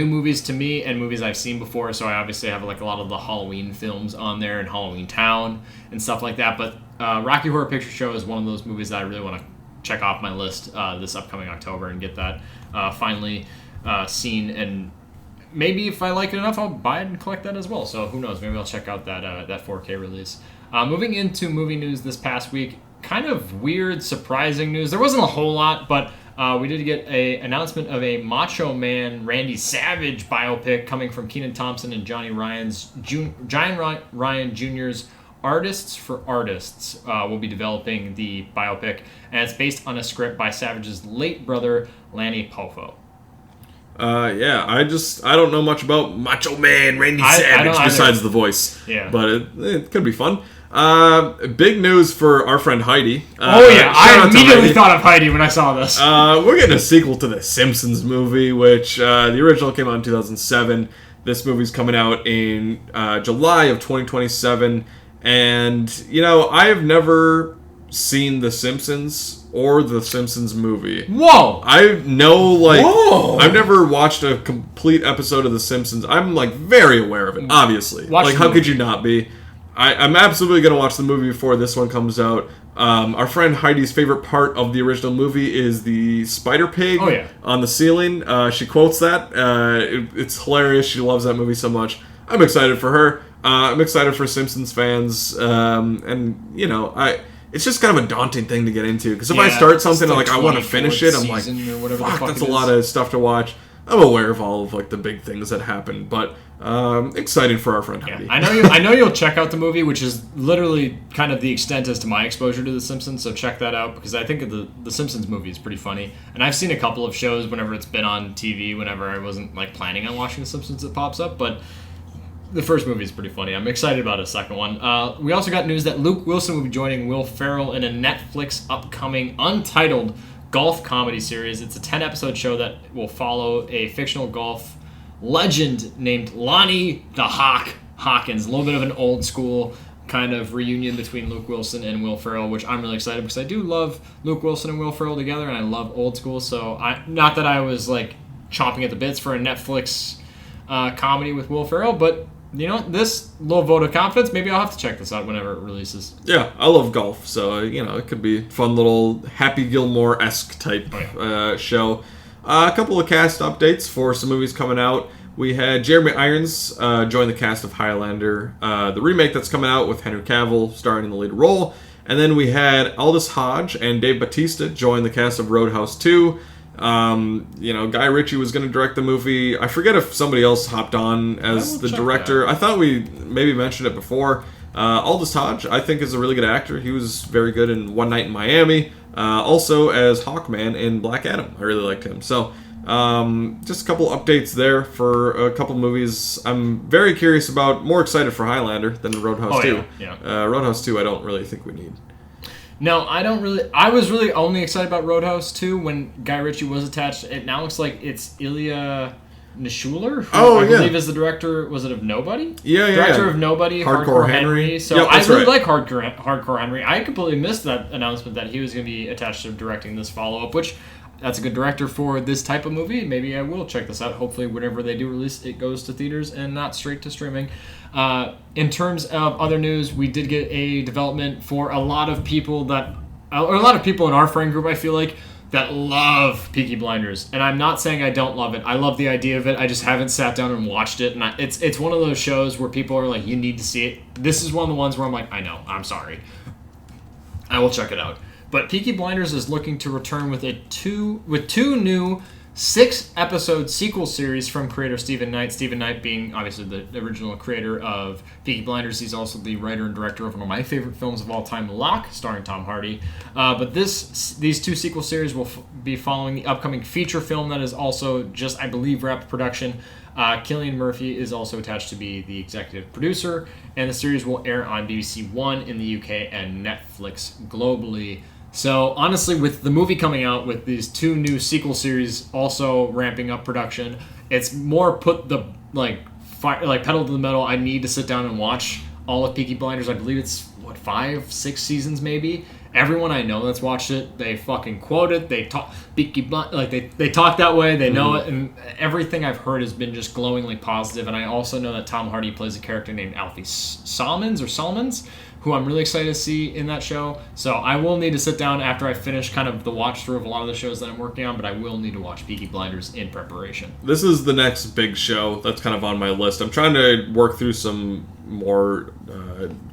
movies to me and movies I've seen before, so I obviously have like a lot of the Halloween films on there and Halloween Town and stuff like that, but Rocky Horror Picture Show is one of those movies that I really want to check off my list this upcoming October and get that finally seen. And maybe if I like it enough, I'll buy it and collect that as well. So who knows? Maybe I'll check out that 4K release. Moving into movie news this past week, kind of weird, surprising news. There wasn't a whole lot, but we did get an announcement of a Macho Man Randy Savage biopic coming from Kenan Thompson and Johnny Ryan Jr.'s Artists for Artists will be developing the biopic, and it's based on a script by Savage's late brother, Lanny Poffo. I don't know much about Macho Man Randy Savage besides the voice. Yeah. But it could be fun. Big news for our friend Heidi. I immediately thought of Heidi when I saw this. We're getting a sequel to the Simpsons movie, which the original came out in 2007. This movie's coming out in July of 2027. And, I have never seen The Simpsons or The Simpsons movie. Whoa! I've never watched a complete episode of The Simpsons. I'm, very aware of it, obviously. How could you not be? I'm absolutely going to watch the movie before this one comes out. Our friend Heidi's favorite part of the original movie is the spider pig on the ceiling. She quotes that. It's hilarious. She loves that movie so much. I'm excited for her. I'm excited for Simpsons fans. It's just kind of a daunting thing to get into. Because if I start something and I want to finish it, I'm like, fuck, that's a lot of stuff to watch. I'm aware of all of the big things that happen, but excited for our friend Heidi. I know you'll check out the movie, which is literally kind of the extent as to my exposure to The Simpsons. So check that out because I think the Simpsons movie is pretty funny, and I've seen a couple of shows whenever it's been on TV. Whenever I wasn't planning on watching The Simpsons, it pops up, but the first movie is pretty funny. I'm excited about a second one. We also got news that Luke Wilson will be joining Will Ferrell in a Netflix upcoming untitled golf comedy series. It's a 10-episode show that will follow a fictional golf legend named Lonnie the Hawk Hawkins. A little bit of an old school kind of reunion between Luke Wilson and Will Ferrell, which I'm really excited because I do love Luke Wilson and Will Ferrell together, and I love old school. So not that I was chomping at the bits for a Netflix comedy with Will Ferrell, but this little vote of confidence, maybe I'll have to check this out whenever it releases. Yeah, I love golf, so, it could be a fun little Happy Gilmore-esque type show. A couple of cast updates for some movies coming out. We had Jeremy Irons join the cast of Highlander, the remake that's coming out with Henry Cavill starring in the lead role. And then we had Aldous Hodge and Dave Bautista join the cast of Roadhouse 2. Guy Ritchie was going to direct the movie. I forget if somebody else hopped on as the director. That. I thought we maybe mentioned it before. Aldous Hodge, I think, is a really good actor. He was very good in One Night in Miami. Also as Hawkman in Black Adam. I really liked him. So, just a couple updates there for a couple movies. I'm very curious about, more excited for Highlander than Roadhouse 2. Yeah. Roadhouse 2 I don't really think we need. No, I don't really. I was really only excited about Roadhouse 2 when Guy Ritchie was attached. It now looks like it's Ilya Nishuler, who I believe is the director. Was it of Nobody? Director of Nobody, Hardcore Henry. So I really like Hardcore Henry. I completely missed that announcement that he was going to be attached to directing this follow-up, which that's a good director for this type of movie. Maybe I will check this out. Hopefully, whenever they do release, it goes to theaters and not straight to streaming. In terms of other news, we did get a development for a lot of people in our friend group, I feel like, that love Peaky Blinders. And I'm not saying I don't love it. I love the idea of it. I just haven't sat down and watched it. And it's one of those shows where people are like, you need to see it. This is one of the ones where I'm like, I know, I'm sorry. I will check it out. But Peaky Blinders is looking to return with two new 6-episode sequel series from creator Stephen Knight. Stephen Knight being obviously the original creator of Peaky Blinders. He's also the writer and director of one of my favorite films of all time, Locke, starring Tom Hardy. But these two sequel series will be following the upcoming feature film that is also just, I believe, wrapped production. Cillian Murphy is also attached to be the executive producer, and the series will air on BBC One in the UK and Netflix globally. So, honestly, with the movie coming out, with these two new sequel series also ramping up production, it's more put the, pedal to the metal. I need to sit down and watch all of Peaky Blinders. I believe it's, 5-6 seasons maybe? Everyone I know that's watched it, they fucking quote it. They talk Peaky Blinders, they talk that way. They know it, and everything I've heard has been just glowingly positive. And I also know that Tom Hardy plays a character named Alfie Salmons, who I'm really excited to see in that show. So I will need to sit down after I finish kind of the watch through of a lot of the shows that I'm working on, but I will need to watch Peaky Blinders in preparation. This is the next big show that's kind of on my list. I'm trying to work through some more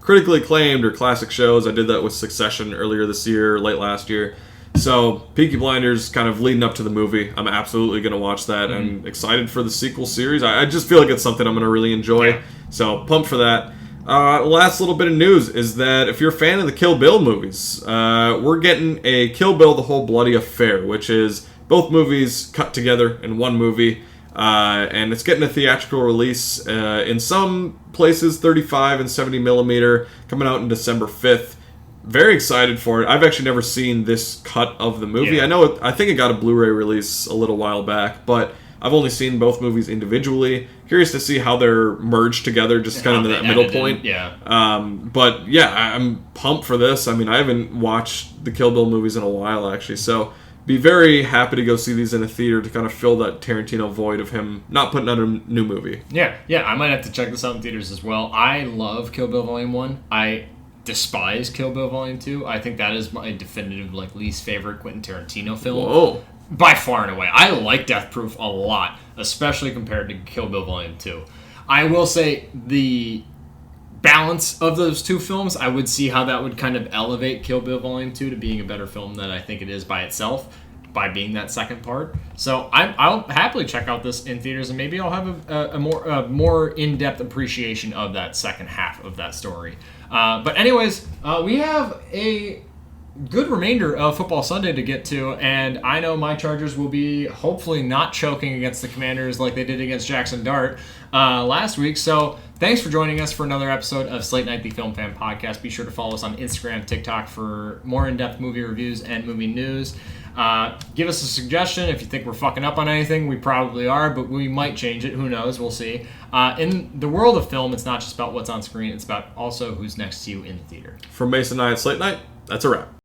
critically acclaimed or classic shows. I did that with Succession earlier this year, late last year. So Peaky Blinders kind of leading up to the movie. I'm absolutely going to watch that. I'm excited for the sequel series. I just feel like it's something I'm going to really enjoy. Yeah. So pumped for that. Last little bit of news is that if you're a fan of the Kill Bill movies, we're getting a Kill Bill The Whole Bloody Affair, which is both movies cut together in one movie. And it's getting a theatrical release in some places, 35 and 70 millimeter, coming out on December 5th. Very excited for it. I've actually never seen this cut of the movie. Yeah. I think it got a Blu-ray release a little while back, but I've only seen both movies individually. Curious to see how they're merged together, just kind of in that middle point. But yeah, I'm pumped for this. I mean, I haven't watched the Kill Bill movies in a while, actually, so be very happy to go see these in a theater to kind of fill that Tarantino void of him not putting out a new movie. Yeah, I might have to check this out in theaters as well. I love Kill Bill Volume 1. I despise Kill Bill Volume 2. I think that is my definitive least favorite Quentin Tarantino film. Whoa. By far and away. I like Death Proof a lot, especially compared to Kill Bill Volume 2. I will say the balance of those two films, I would see how that would kind of elevate Kill Bill Volume 2 to being a better film than I think it is by itself, by being that second part. So I'll happily check out this in theaters, and maybe I'll have a more in-depth appreciation of that second half of that story. But anyways, we have a good remainder of Football Sunday to get to, and I know my Chargers will be hopefully not choking against the Commanders like they did against Jackson Dart last week. So thanks for joining us for another episode of Slate Night, the Film Fan Podcast. Be sure to follow us on Instagram, TikTok for more in-depth movie reviews and movie news. Give us a suggestion if you think we're fucking up on anything. We probably are, but we might change it. Who knows? We'll see. In the world of film, it's not just about what's on screen. It's about also who's next to you in the theater. From Mason and I at Slate Night, that's a wrap.